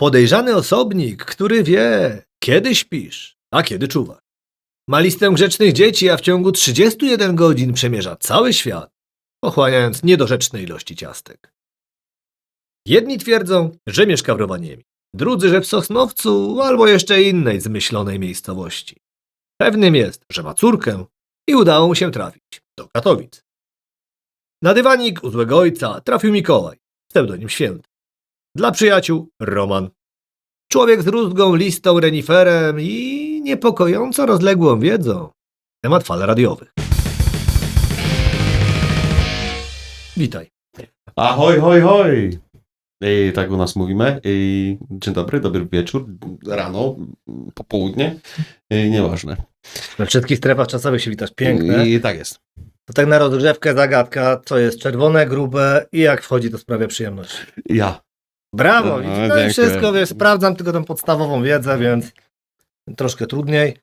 Podejrzany osobnik, który wie, kiedy śpisz, a kiedy czuwasz. Ma listę grzecznych dzieci, a w ciągu 31 godzin przemierza cały świat, pochłaniając niedorzeczne ilości ciastek. Jedni twierdzą, że mieszka w Rowaniemi, drudzy, że w Sosnowcu albo jeszcze innej zmyślonej miejscowości. Pewnym jest, że ma córkę i udało mu się trafić do Katowic. Na dywanik u złego ojca trafił Mikołaj, pseudonim Święty. Dla przyjaciół Roman. Człowiek z rózgą, listą, reniferem i niepokojąco rozległą wiedzą na temat fal radiowych. Witaj. Ahoj, hoj, hoj! Tak u nas mówimy. Dzień dobry, dobry wieczór, rano, popołudnie, nieważne. We wszystkich strefach czasowych się witasz, piękne. I tak jest. To tak na rozgrzewkę zagadka, co jest czerwone, grube i jak wchodzi, to sprawia przyjemność. Ja. Brawo, No, widzisz, dziękuję. i wszystko, wiesz, sprawdzam tylko tą podstawową wiedzę, więc troszkę trudniej.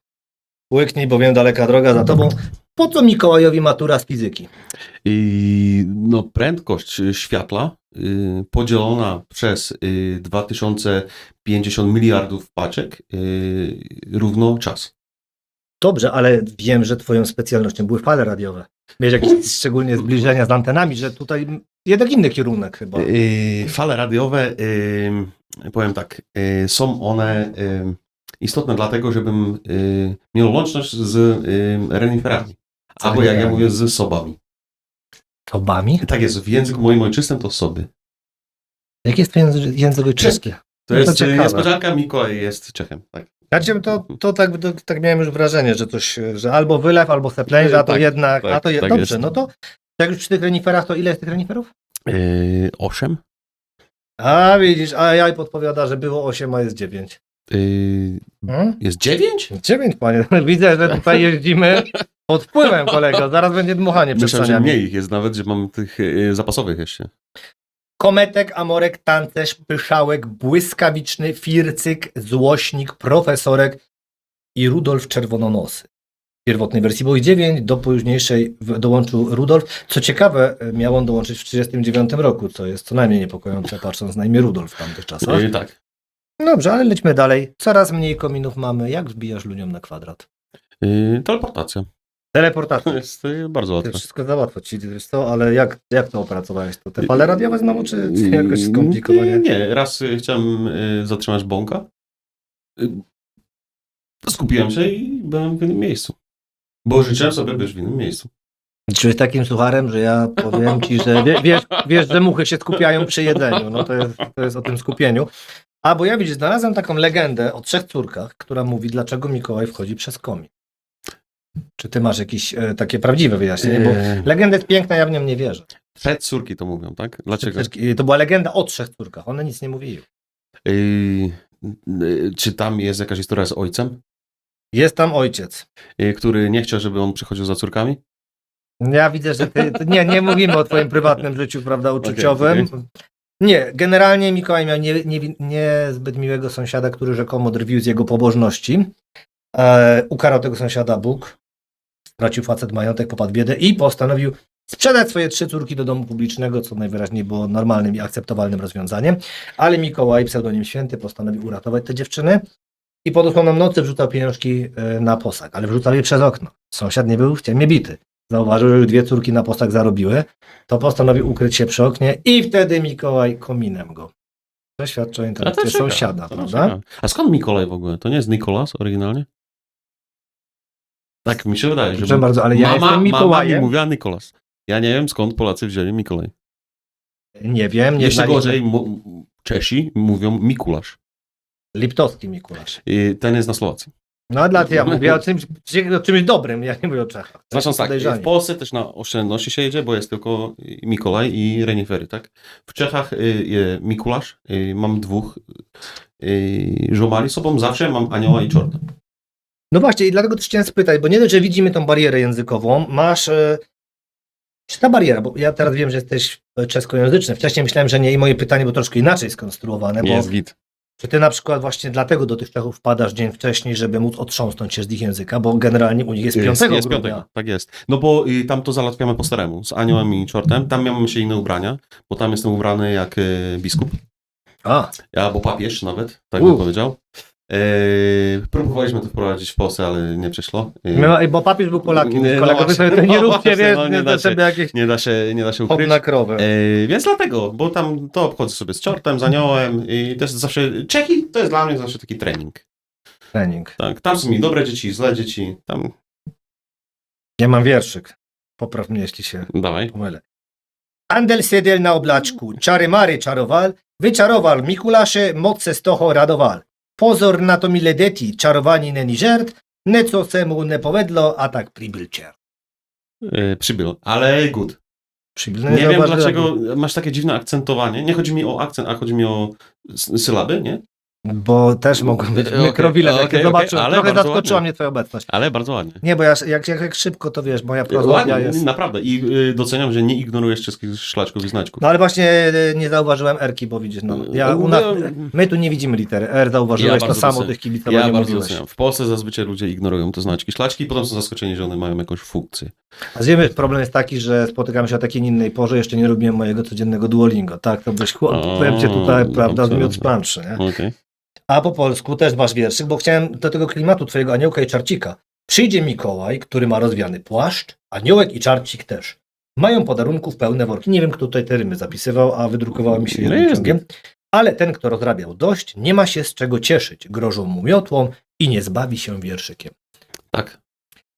Łyknij, bowiem daleka droga za tobą. Po co Mikołajowi matura z fizyki? No, prędkość światła podzielona przez 2050 miliardów paczek równo czas. Dobrze, ale wiem, że twoją specjalnością były fale radiowe. Miałeś jakieś szczególnie zbliżenia z antenami, że tutaj jednak inny kierunek chyba. Fale radiowe, powiem tak, są one istotne dlatego, żebym miał łączność z reniferami. Albo jak ja mówię, z sobami. Sobami? Tak jest, w języku moim ojczystym to soby. Jaki jest twój język ojczysty? To jest niespodzianka, Mikołaj jest Czechem. Tak. Ja cię tak miałem już wrażenie, że coś, że albo wylew, albo seplęża, a to Tak, jednak, tak, a to tak dobrze, jest. no to jak już przy tych reniferach, to ile jest tych reniferów? 8? A widzisz, a jaj podpowiada, że było 8, a jest 9. Jest 9? 9, panie. Widzę, że tutaj jeździmy pod wpływem, kolego. Zaraz będzie dmuchanie przed Myślałem, że saniami. mniej ich jest nawet, że mam tych zapasowych jeszcze. Kometek, amorek, tancerz, pyszałek, błyskawiczny, fircyk, złośnik, profesorek i Rudolf Czerwononosy. W pierwotnej wersji było ich 9, do późniejszej dołączył Rudolf. Co ciekawe, miał on dołączyć w 1939 roku, co jest co najmniej niepokojące, patrząc na imię Rudolf w tamtych czasach. Tak. Dobrze, ale lećmy dalej. Coraz mniej kominów mamy. Jak wbijasz ludziom na kwadrat? Teleportacja. Teleportacja. To jest bardzo To łatwe. wszystko za łatwo ci, wiesz co, ale jak to opracowałeś? To te fale radiowe znowu, czy jakoś skomplikowanie? Nie, raz chciałem zatrzymać bąka. Skupiłem się i byłem w innym miejscu. Bo życzyłem sobie być w innym miejscu. Czy takim sucharem, że ja powiem ci, że wiesz, że muchy się skupiają przy jedzeniu. No to jest o tym skupieniu. A, bo ja widzisz, znalazłem taką legendę o 3 córkach, która mówi, dlaczego Mikołaj wchodzi przez komin. Czy ty masz jakieś takie prawdziwe wyjaśnienie? Bo legenda jest piękna, ja w nią nie wierzę. 3 córki to mówią, tak? Dlaczego? To była legenda o 3 córkach, one nic nie mówiły. Czy tam jest jakaś historia z ojcem, Jest tam ojciec. który nie chciał, żeby on przychodził za córkami? Ja widzę, że nie mówimy o twoim prywatnym życiu, prawda, uczuciowym. Okay. Nie, generalnie Mikołaj miał niezbyt miłego sąsiada, który rzekomo drwił z jego pobożności. Ukarał tego sąsiada Bóg, stracił facet majątek, popadł w biedę i postanowił sprzedać swoje 3 córki do domu publicznego, co najwyraźniej było normalnym i akceptowalnym rozwiązaniem. Ale Mikołaj, pseudonim Święty, postanowił uratować te dziewczyny i pod osłoną nocy wrzucał pieniążki na posag, ale wrzucał je przez okno. Sąsiad nie był w ciemnie bity. Zauważył, że już 2 córki na posag zarobiły, to postanowił ukryć się przy oknie i wtedy Mikołaj kominem go. To świadczy o intelekcie sąsiada, prawda? A skąd Mikołaj w ogóle? To nie jest Nikolas oryginalnie? Tak mi się wydaje, że Proszę bardzo, ale ja jestem mama Mikołajem. mi mówiła Nikolas. Ja nie wiem, skąd Polacy wzięli Mikołaj. Nie wiem, nie Jeszcze znaliśmy. gorzej Czesi mówią Mikulasz. Liptowski Mikuláš. I ten jest na Słowacji. No dlatego ja mówię o czymś dobrym, ja nie mówię o Czechach. Znaczy tak, Podejrzanie. w Polsce też na oszczędności się jedzie, bo jest tylko Mikołaj i renifery, tak? W Czechach Mikulasz, mam 2 żomali sobą, zawsze mam anioła i czorta. No właśnie i dlatego też chciałem spytać, bo nie dość, że widzimy tą barierę językową, masz... Czy ta bariera, bo ja teraz wiem, że jesteś czeskojęzyczny, wcześniej myślałem, że nie i moje pytanie było troszkę inaczej skonstruowane, bo Jest git. czy ty na przykład właśnie dlatego do tych Czechów wpadasz dzień wcześniej, żeby móc otrząsnąć się z ich języka, bo generalnie u nich jest 5 Jest grudnia. 5, tak jest. No bo tam to załatwiamy po staremu, z aniołem i czortem. Tam miałem się inne ubrania, bo tam jestem ubrany jak biskup. A, albo papież nawet, tak U. bym powiedział. Próbowaliśmy to wprowadzić w Polsce, ale nie przeszło. bo papież był Polakiem, Nie, no kolego, wy właśnie, sobie to nie no róbcie, właśnie, wiesz, no nie nie da da się. sobie jakieś Nie da się hop ukryć. na krowę. Więc dlatego, bo tam to obchodzę sobie z czortem, z aniołem i też zawsze, Czechy to jest dla mnie zawsze taki trening. Trening. Tak, tam są mi dobre dzieci, złe dzieci, tam, Ja mam wierszyk. Popraw mnie, jeśli się dawaj. pomylę. Andel siedel na oblaczku, czary mary czarowal, wyczarował Mikulasze, moce z toho radowal. Pozor na to mile deti, czarowani neni żert, neco se mu nie povedlo, a tak przybyl cier. Przybył, ale good. Przybyl, Nie wiem dlaczego masz takie dziwne akcentowanie, nie chodzi mi o akcent, a chodzi mi o sylaby, nie? Bo też mogą być Okej, mikrowile, takie okej, zobaczyłem. ale Trochę bardzo zaskoczyła ładnie. mnie twoja obecność. Ale bardzo ładnie. Nie, bo ja jak szybko, to wiesz, moja prozopia Ładnie, jest... naprawdę. I doceniam, że nie ignorujesz wszystkich szlaczków i znaczków. No ale właśnie nie zauważyłem R-ki, bo widzisz, no. My tu nie widzimy litery R, zauważyłeś to bardzo samo doceniam. tych kibiców, Ja nie bardzo mówiłeś. doceniam. W Polsce zazwyczaj ludzie ignorują te znaczki, szlaczki i potem są zaskoczeni, że one mają jakąś funkcję. A wiemy, problem jest taki, że spotykamy się o takiej innej porze, jeszcze nie robiłem mojego codziennego Duolingo, tak? To byś powiem cię tutaj, prawda, dobrze, zmiótł dobrze. z planszy, nie? Okej. A po polsku też masz wierszyk, bo chciałem do tego klimatu twojego aniołka i czarcika. Przyjdzie Mikołaj, który ma rozwiany płaszcz, aniołek i czarcik też. Mają podarunków pełne worki. Nie wiem, kto tutaj te rymy zapisywał, a wydrukowało mi się jednym jest. ciągiem. Ale ten, kto rozrabiał dość, nie ma się z czego cieszyć. Grożą mu miotłą i nie zbawi się wierszykiem. Tak.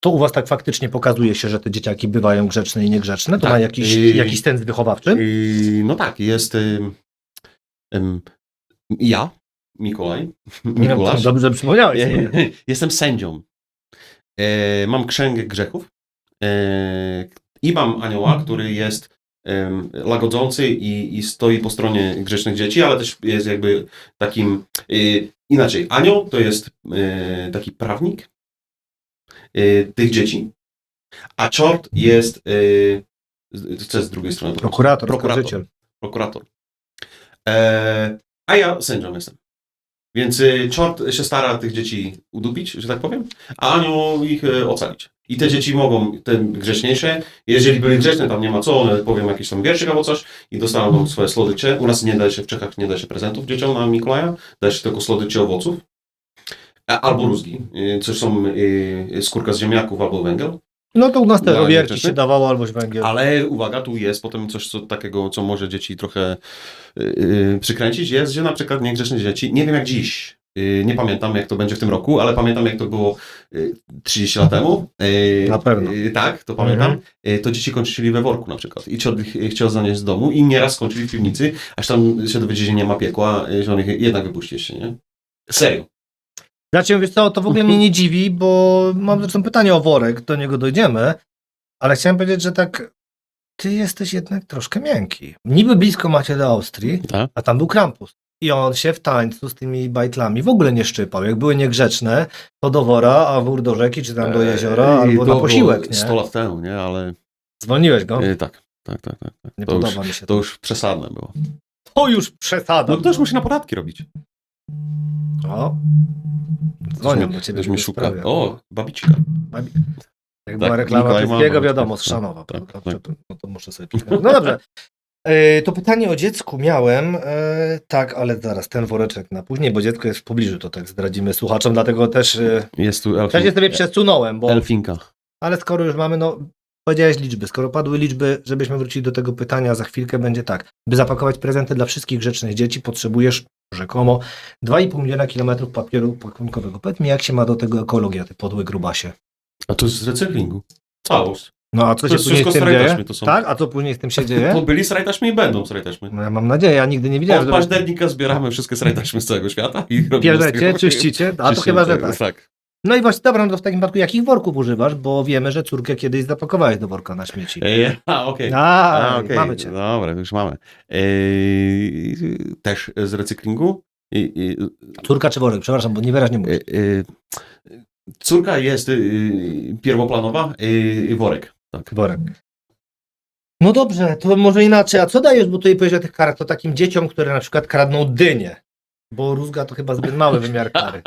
To u was tak faktycznie pokazuje się, że te dzieciaki bywają grzeczne i niegrzeczne? To Tak. ma jakiś sens wychowawczy? No tak, jest ja, Mikołaj, Nie wiem, Mikułasz. dobrze przypomniałeś. Jestem sędzią. Mam księgę grzechów i mam anioła, który jest łagodzący i stoi po stronie grzecznych dzieci, ale też jest jakby takim inaczej. Anioł to jest taki prawnik tych dzieci, a czort jest co jest z drugiej strony? Prokurator, oskarżyciel. Prokurator. A ja sędzią jestem. Więc czort się stara tych dzieci udupić, że tak powiem, a anioł ich ocalić. I te dzieci mogą, te grzeczniejsze, jeżeli byli grzeczne, tam nie ma co, one powiem jakiś tam wierszyk albo coś i dostaną swoje słodycze. U nas nie da się, w Czechach nie da się prezentów dzieciom na Mikołaja, da się tylko słodycze owoców. Albo rózgi, coś są skórka z ziemniaków albo węgiel. No to u nas też Dla owierki niegrzecznych. się dawało albo węgiel. Ale uwaga, tu jest potem coś takiego, co może dzieci trochę przykręcić, jest, że na przykład niegrzeczne dzieci, nie wiem jak dziś, nie pamiętam jak to będzie w tym roku, ale pamiętam jak to było 30 lat temu. Na pewno. Tak, to pamiętam. To dzieci kończyli we worku na przykład i człowiek chciał zanieść z domu i nieraz skończyli w piwnicy, aż tam się dowiedzieli, że nie ma piekła, że on ich jednak wypuści jeszcze, nie? Serio. Znaczy, wiesz co, to w ogóle mnie nie dziwi, bo mam zresztą pytanie o worek, do niego dojdziemy, ale chciałem powiedzieć, że tak, ty jesteś jednak troszkę miękki. Niby blisko macie do Austrii, Tak? a tam był Krampus. I on się w tańcu z tymi bajtlami w ogóle nie szczypał. Jak były niegrzeczne, to do wora, a wór do rzeki, czy tam do jeziora, albo na posiłek, nie? 100 lat temu, nie? Ale Zwolniłeś go? tak. Nie To podoba mi się To już przesadne było. To już przesada. No ktoś musi na podatki robić. O, dzwonią do ciebie. Ktoś w mi tej szuka. sprawie. O, babiczka. Jak Tak, była reklama Mikołaj wszystkiego, ma wiadomo, bardzo. z Szanowa. Tak, prawda? tak. No to muszę sobie pisać. No dobrze. To pytanie o dziecku miałem, tak, ale zaraz ten woreczek na później, bo dziecko jest w pobliżu, to tak zdradzimy słuchaczom, dlatego też Jest tu się sobie przesunąłem, bo, Elfinka. ale skoro już mamy, no powiedziałeś liczby, skoro padły liczby, żebyśmy wrócili do tego pytania, za chwilkę będzie tak, by zapakować prezenty dla wszystkich grzecznych dzieci potrzebujesz rzekomo 2,5 miliona kilometrów papieru pakunkowego. Powiedz mi, jak się ma do tego ekologia, ty podły grubasie? A to jest z recyklingu. Całość. No a co To się jest później z wszystko tym z dzieje? rajtaśmy to są. Tak? A co później z tym się dzieje? To byli srajtaśmy i będą srajtaśmy. No ja mam nadzieję, ja nigdy nie widziałem. Od października zbieramy wszystkie srajtaśmy z całego świata i robimy z Bierzecie, tego- czyścicie? A to czyścimy chyba, że tego, tak. No i właśnie, dobra, no to w takim wypadku jakich worków używasz? Bo wiemy, że córkę kiedyś zapakowałeś do worka na śmieci. Okej. A, okej. mamy cię. Dobra, już mamy. Też z recyklingu. Córka czy worek? Przepraszam, bo niewyraźnie mówię. Córka jest pierwoplanowa, worek. Tak. Worek. No dobrze, to może inaczej. A co dajesz, bo tutaj powiedział o tych karach, to takim dzieciom, które na przykład kradną dynię? Bo rózga to chyba zbyt mały wymiar kary.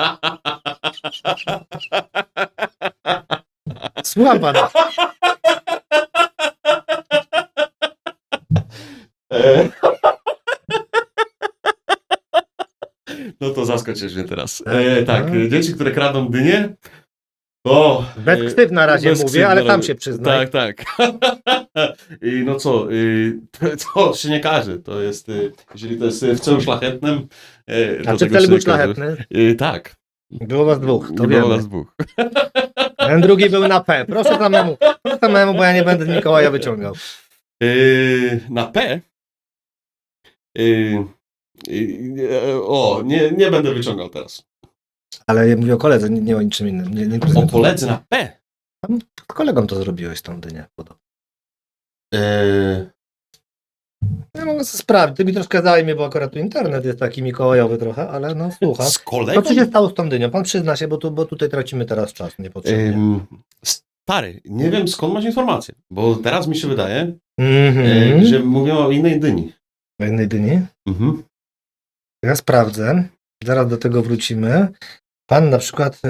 Słucham pana. No to zaskoczysz mnie teraz. Tak, Tak, dzieci, które kradną dynie. O, Bez ksyw na razie bez mówię, ksyw ale na sam razie. się przyznaj. Tak. I no co, to się nie każe. To jest, jeżeli to jest w celu szlachetnym. A to czy tego cel się był nie każe. szlachetny? Tak. Było was dwóch, to Było wiemy. nas dwóch. Ten drugi był na P. Proszę samemu, bo ja nie będę z Mikołaja wyciągał. Na P. Nie będę wyciągał teraz. Ale ja mówię o koledze, nie o niczym innym. Nie O koledze na P. z kolegą to zrobiłeś tą dynię. Podobno. Ja mogę sobie sprawdzić. Ty mi troszkę zajmie, bo akurat tu internet jest taki mikołajowy trochę, ale no słucham. Z To kolegą? co się stało z tą dynią? Pan przyzna się, bo tutaj tracimy teraz czas niepotrzebnie. Stary, nie wiem skąd masz informację, bo teraz mi się wydaje, Mhm. że mówią o innej dyni. O jednej dyni? Mhm. Ja sprawdzę. Zaraz do tego wrócimy. Pan na przykład...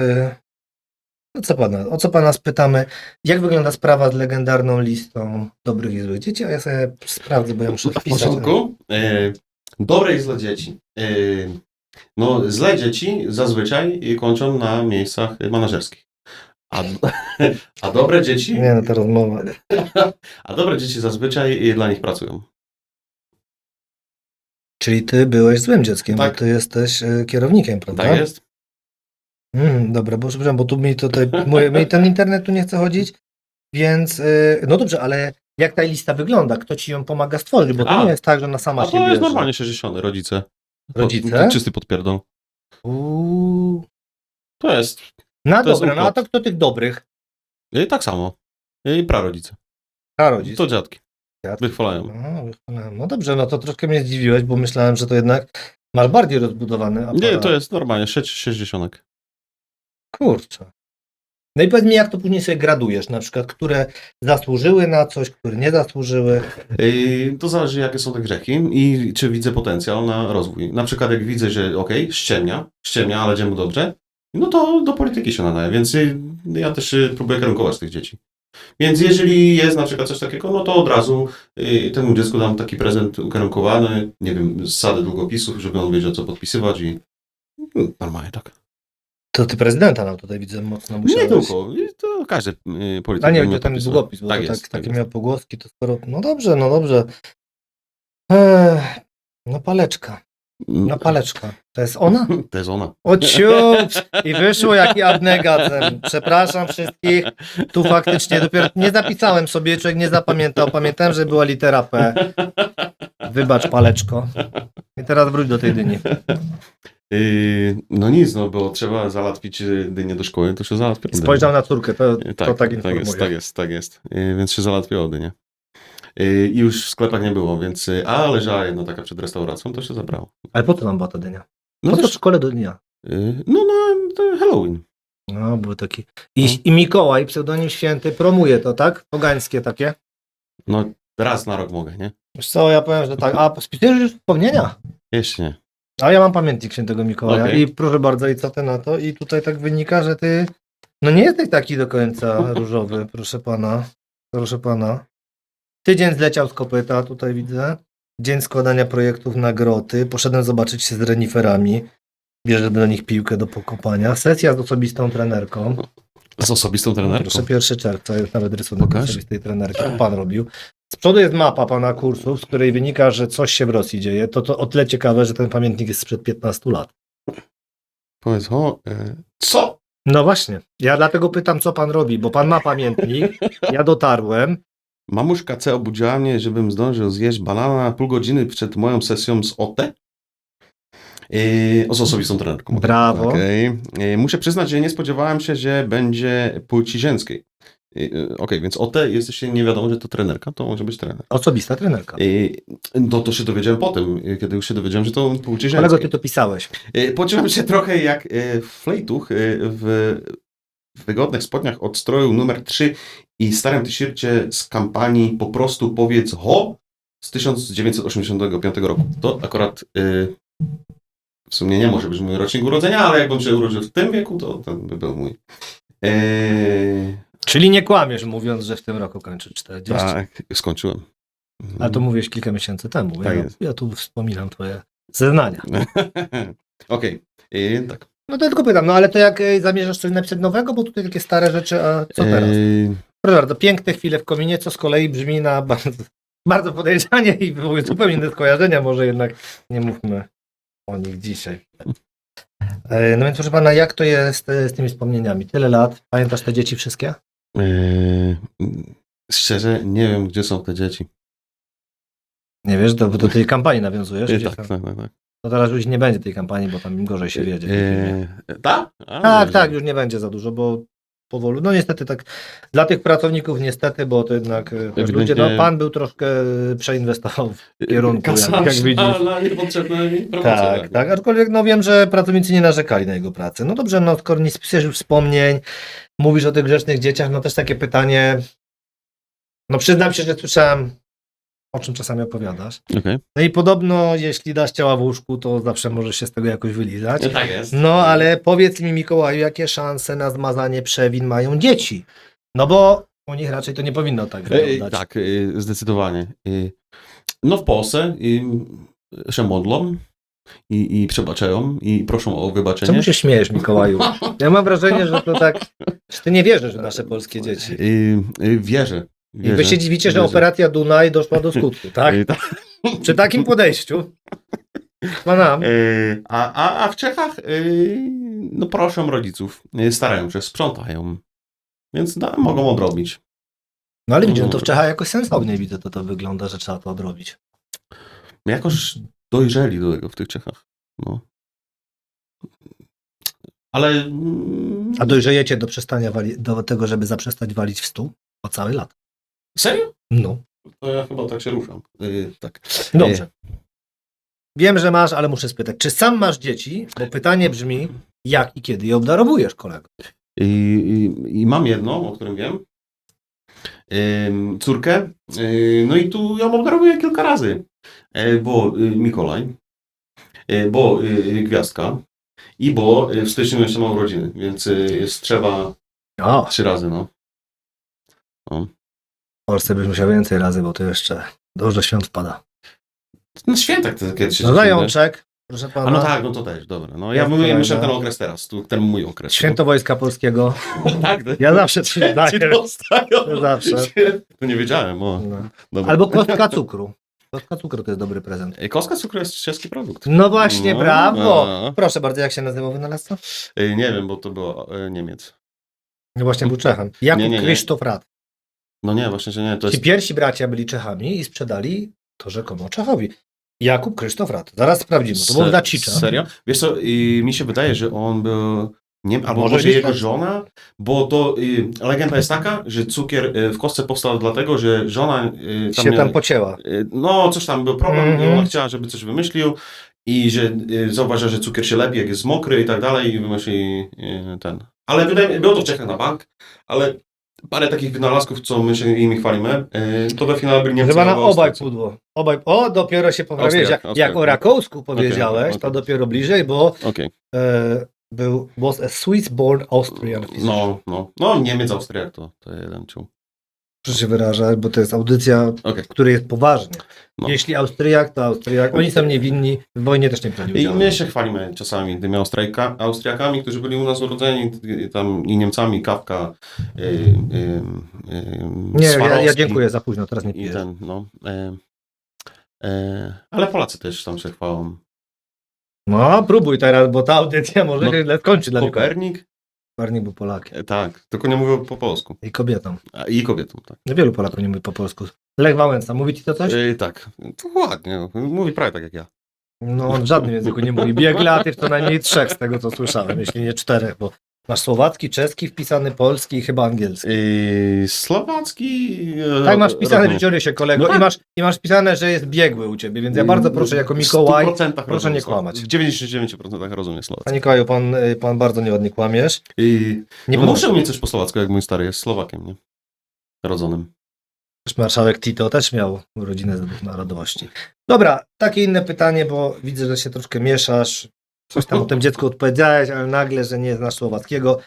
O co pana spytamy? Jak wygląda sprawa z legendarną listą dobrych i złych dzieci? A ja sobie sprawdzę, bo ja muszę W wpisać. porządku. Dobre i złe dzieci. No, złe dzieci zazwyczaj kończą na miejscach manażerskich. A dobre dzieci... Nie, no ta rozmowa. A dobre dzieci zazwyczaj dla nich pracują. Czyli ty byłeś złym dzieckiem, Tak. bo ty jesteś kierownikiem, prawda? Tak jest? Dobra, bo tu mi tutaj mi ten internet tu nie chce chodzić, więc no dobrze, ale jak ta lista wygląda? Kto ci ją pomaga stworzyć? Bo to nie jest tak, że ona sama A się to jest bierze. normalnie 60, rodzice. Rodzice? To czysty podpierdol. Uuu. To jest No To jest dobra, no a uklot. to kto tych dobrych? tak samo. I prarodzice. A rodzic. To dziadki. Dziadki. Wychwalają. No dobrze, no to troszkę mnie zdziwiłeś, bo myślałem, że to jednak masz bardziej rozbudowany aparat. Nie, to jest normalnie 60. Kurczę. No i powiedz mi, jak to później sobie gradujesz, na przykład, które zasłużyły na coś, które nie zasłużyły. To zależy, jakie są te grzechy i czy widzę potencjał na rozwój. Na przykład, jak widzę, że ściemnia, ale idzie mu dobrze, no to do polityki się nadaje, więc ja też próbuję kierunkować tych dzieci. Więc jeżeli jest na przykład coś takiego, no to od razu temu dziecku dam taki prezent ukierunkowany, nie wiem, sadę długopisów, żeby on wiedział, co podpisywać i normalnie tak. To ty prezydenta nam tutaj widzę mocno Nie musiałeś. tylko, to każdy polityk. A nie, umie to ten podpisywać. długopis, bo Tak to jest, takie jest. miał pogłoski, to skoro... No dobrze. No paleczka. No paleczka. To jest ona? To jest ona. O ciups! I wyszło jaki abnegat. Przepraszam wszystkich. Tu faktycznie dopiero nie zapisałem sobie, człowiek nie zapamiętał. Pamiętałem, że była litera P. Wybacz, paleczko. I teraz wróć do tej dyni. No nic, no bo trzeba załatwić dynię do szkoły, to się załatwiło. Spojrzał na córkę, to tak informuje. Tak jest. Więc się załatwiło dynię. I już w sklepach nie było, więc leżała jedna taka przed restauracją, to się zabrało. Ale po co nam była ta dynia? No Po co w też, szkole do dnia? no to Halloween. No, był taki. I Mikołaj, pseudonim święty, promuje to, tak? Pogańskie takie. No raz na rok mogę, nie? Wiesz co, ja powiem, że tak. A spisujesz już wspomnienia? Jeszcze nie. A ja mam pamiętnik świętego Mikołaja Okej. i proszę bardzo, i co ty na to? I tutaj tak wynika, że ty no nie jesteś taki do końca różowy, proszę pana. Proszę pana. Tydzień zleciał z kopyta, tutaj widzę. Dzień składania projektów na groty. Poszedłem zobaczyć się z reniferami. Bierze do nich piłkę do pokopania. Sesja z osobistą trenerką. Z osobistą trenerką. Proszę, 1 czerwca jest nawet rysunek Pokaż. osobistej trenerki. To pan robił. Z przodu jest mapa pana kursów, z której wynika, że coś się w Rosji dzieje. To o tyle ciekawe, że ten pamiętnik jest sprzed 15 lat. Powiedz, co? No właśnie. Ja dlatego pytam, co pan robi, bo pan ma pamiętnik. Ja dotarłem. Mamuszka C obudziła mnie, żebym zdążył zjeść banana pół godziny przed moją sesją z OT. Z osobistą trenerką. Brawo. Okay. Muszę przyznać, że nie spodziewałem się, że będzie płci żeńskiej. Więc OT jest, jeśli nie wiadomo, że to trenerka, to może być trener. Osobista trenerka. No to się dowiedziałem potem, kiedy już się dowiedziałem, że to płci żeńskiej. Kolego, ty to pisałeś. Poczułem się trochę jak Flejtuch w wygodnych spodniach od stroju numer 3 i starym t-shircie z kampanii Po prostu powiedz ho z 1985 roku. To akurat w sumie nie może być mój rocznik urodzenia, ale jakbym się urodził w tym wieku, to ten by był mój. Czyli nie kłamiesz, mówiąc, że w tym roku kończy 40. Tak, skończyłem. Ale to mówiłeś kilka miesięcy temu. Tak jest. Ja tu wspominam twoje zeznania. Okej, tak. No to tylko pytam, no ale to jak zamierzasz coś napisać nowego, bo tutaj takie stare rzeczy, a co teraz? Proszę bardzo, piękne chwile w kominie, co z kolei brzmi na bardzo podejrzanie i wywołuje zupełnie inne skojarzenia, może jednak nie mówmy o nich dzisiaj. No więc proszę pana, jak to jest z tymi wspomnieniami? Tyle lat, pamiętasz te dzieci wszystkie? Szczerze, nie wiem, gdzie są te dzieci. Nie wiesz, do tej kampanii nawiązujesz? Gdzie Tak, są? tak, tak. No teraz już nie będzie tej kampanii, bo tam im gorzej się wiedzie. Tak? Tak, już nie będzie za dużo, bo powoli, no niestety tak, dla tych pracowników niestety, bo to jednak też ludzie, no pan był troszkę przeinwestował w kierunku, jak widzisz. Na niepotrzebne promocje. Tak, aczkolwiek no wiem, że pracownicy nie narzekali na jego pracę. No dobrze, no skoro nie spisujesz już wspomnień, mówisz o tych grzecznych dzieciach, no też takie pytanie, no przyznam się, że słyszałem, o czym czasami opowiadasz. Okay. No i podobno, jeśli dasz ciała w łóżku, to zawsze możesz się z tego jakoś wylizać. Tak jest. No ale powiedz mi, Mikołaju, jakie szanse na zmazanie przewin mają dzieci? No bo u nich raczej to nie powinno tak wyglądać. Tak, zdecydowanie. No w Polsce się modlą i przebaczają i proszą o wybaczenie. Czemu się śmiejesz, Mikołaju? Ja mam wrażenie, że to tak, że ty nie wierzysz w nasze polskie dzieci. Wierzę. I wy się dziwicie, że operacja Dunaj doszła do skutku, tak? Przy takim podejściu. A w Czechach no proszę rodziców, starają się, sprzątają, więc mogą odrobić. No ale widzimy, to w Czechach jakoś sensownie widzę, to wygląda, że trzeba to odrobić. Jakoś dojrzeli do tego w tych Czechach. No. Ale... A dojrzejecie do przestania do tego, żeby zaprzestać walić w stół? O cały lat. Serio? No. To ja chyba tak się ruszam. Tak. Dobrze. Wiem, że masz, ale muszę spytać, czy sam masz dzieci? Bo pytanie brzmi, jak i kiedy je obdarowujesz, kolego? I mam jedno, o którym wiem. Córkę. No i tu ją obdarowuję kilka razy. Bo Mikołaj, bo Gwiazdka i bo w styczniu jeszcze mam urodziny, więc jest trzeba 3 razy, no. W Polsce byś musiał więcej razy, bo to jeszcze dużo świąt wpada. No święta kiedy się... No zajączek, proszę pana. A no tak, no to też, dobra. No ja muszę ten okres teraz, ten mój okres. Święto Wojska Polskiego. Tak, ja zawsze ci daję. Zawsze. To nie wiedziałem, no. Albo kostka cukru. Kostka cukru to jest dobry prezent. Kostka cukru jest czeski produkt. No właśnie, brawo. Proszę bardzo, jak się nazywał wynalazca? Nie wiem, bo to był Niemiec. No właśnie był Czechem. Jakub Krzysztof Rat. No nie, właśnie, że nie. Ci pierwsi bracia byli Czechami i sprzedali to rzekomo Czechowi. Jakub Krzysztof Rat. Zaraz sprawdzimy. To był Dacicza. Serio? Wiesz co, mi się wydaje, że on był... Nie, albo może jego żona, bo to legenda jest taka, że cukier w kostce powstał dlatego, że żona tam pocięła. No, coś tam był problem, ona chciała, żeby coś wymyślił i że zauważyła, że cukier się lepi, jak jest mokry i tak dalej i wymyśli ten. Ale było to w Czechach na bank, ale parę takich wynalazków, co my się imi chwalimy, to we finale byli Niemcy. Chyba na obaj pudło. O, dopiero się poprawiłeś. Jak o Rakowsku powiedziałeś, to dopiero bliżej, bo was a Swiss-born Austrian. No, Niemiec, Austriak to jeden czuł. Proszę się wyrażać, bo to jest audycja, w której jest poważnie. No. Jeśli Austriak, to Austriak. Oni są niewinni, w wojnie też nie brali udziału. I my się chwalimy czasami tymi Austriakami, którzy byli u nas urodzeni, tam i Niemcami, Kawka, nie, ja dziękuję za późno, teraz nie piję. Ale Polacy też tam się chwalą. No, próbuj teraz, bo ta audycja może się źle skończy dla Kopernik? Kopernik był Polakiem. Tak, tylko nie mówił po polsku. I kobietom. I kobietom, tak. Wielu Polaków nie mówi po polsku. Lech Wałęsa, mówi ci to coś? Tak, to ładnie, mówi prawie tak jak ja. No, on w żadnym języku nie mówi. Biegle, a ty co najmniej 3 z tego, co słyszałem, jeśli nie 4, bo masz słowacki, czeski wpisany, polski i chyba angielski. Słowacki... Tak, masz wpisane w życiorysie, kolego, no tak. i masz wpisane, że jest biegły u ciebie, więc ja bardzo proszę, jako Mikołaj, proszę nie kłamać. W 99% rozumiem słowacki. Panie Mikołaju, pan bardzo nieładnie kłamiesz. Muszę umieć coś po słowacku, jak mój stary jest Słowakiem, nie? Rodzonym. Marszałek Tito też miał rodzinę z 2 narodowości. Dobra, takie inne pytanie, bo widzę, że się troszkę mieszasz. Coś tam o tym dziecku odpowiedziałeś, ale nagle, że nie znasz słowackiego.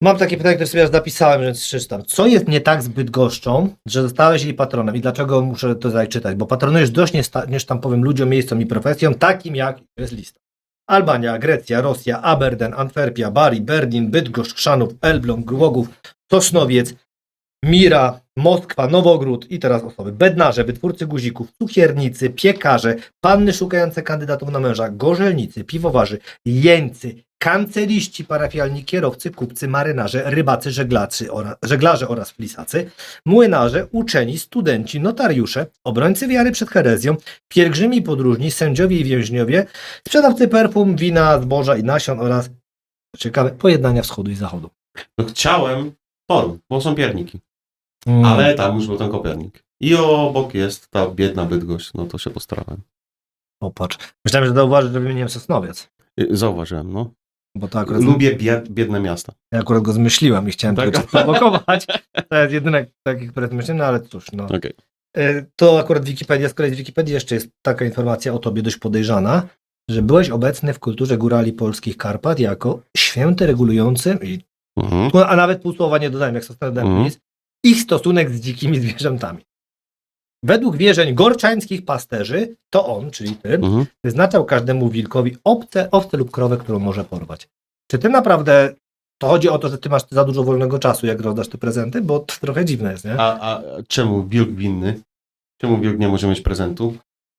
Mam takie pytanie, które sobie aż zapisałem, więc przeczytam. Co jest nie tak z Bydgoszczą, że zostałeś jej patronem i dlaczego muszę to tutaj czytać? Bo patronujesz dość niesztampowym ludziom, miejscom i profesjom, takim jak jest lista. Albania, Grecja, Rosja, Aberdeen, Antwerpia, Bari, Berlin, Bydgoszcz, Chrzanów, Elbląg, Głogów, Sosnowiec, Mira, Moskwa, Nowogród i teraz osoby. Bednarze, wytwórcy guzików, cukiernicy, piekarze, panny szukające kandydatów na męża, gorzelnicy, piwowarzy, jeńcy, kanceliści, parafialni, kierowcy, kupcy, marynarze, rybacy, żeglarze oraz flisacy, młynarze, uczeni, studenci, notariusze, obrońcy wiary przed herezją, pielgrzymi i podróżni, sędziowie i więźniowie, sprzedawcy perfum, wina, zboża i nasion oraz, ciekawe, pojednania wschodu i zachodu. No chciałem Toru, bo są pierniki. Ale tam już był ten Kopernik. I obok jest ta biedna Bydgoszcz, no to się postarałem. Popatrz. Myślałem, że zauważysz, że wymieniłem Sosnowiec. Zauważyłem, no. Bo to akurat, Lubię biedne miasta. ja akurat go zmyśliłem i chciałem Tak? tylko cię prowokować. To jest jedyne takie, które zmyśliłem, no ale cóż, no. Okej. To akurat Wikipedia, z kolei z Wikipedii jeszcze jest taka informacja o tobie dość podejrzana, że byłeś obecny w kulturze górali polskich Karpat jako święty regulujący, Mhm. a nawet pół słowa nie dodałem, jak dodałem nic, ich stosunek z dzikimi zwierzętami. Według wierzeń gorczańskich pasterzy, to on, czyli ty, Mhm. wyznaczał każdemu wilkowi owcę lub krowę, którą może porwać. Czy ty naprawdę, to chodzi o to, że ty masz za dużo wolnego czasu, jak rozdasz te prezenty? Bo to trochę dziwne jest, nie? A czemu wilk winny? Czemu wilk nie może mieć prezentu?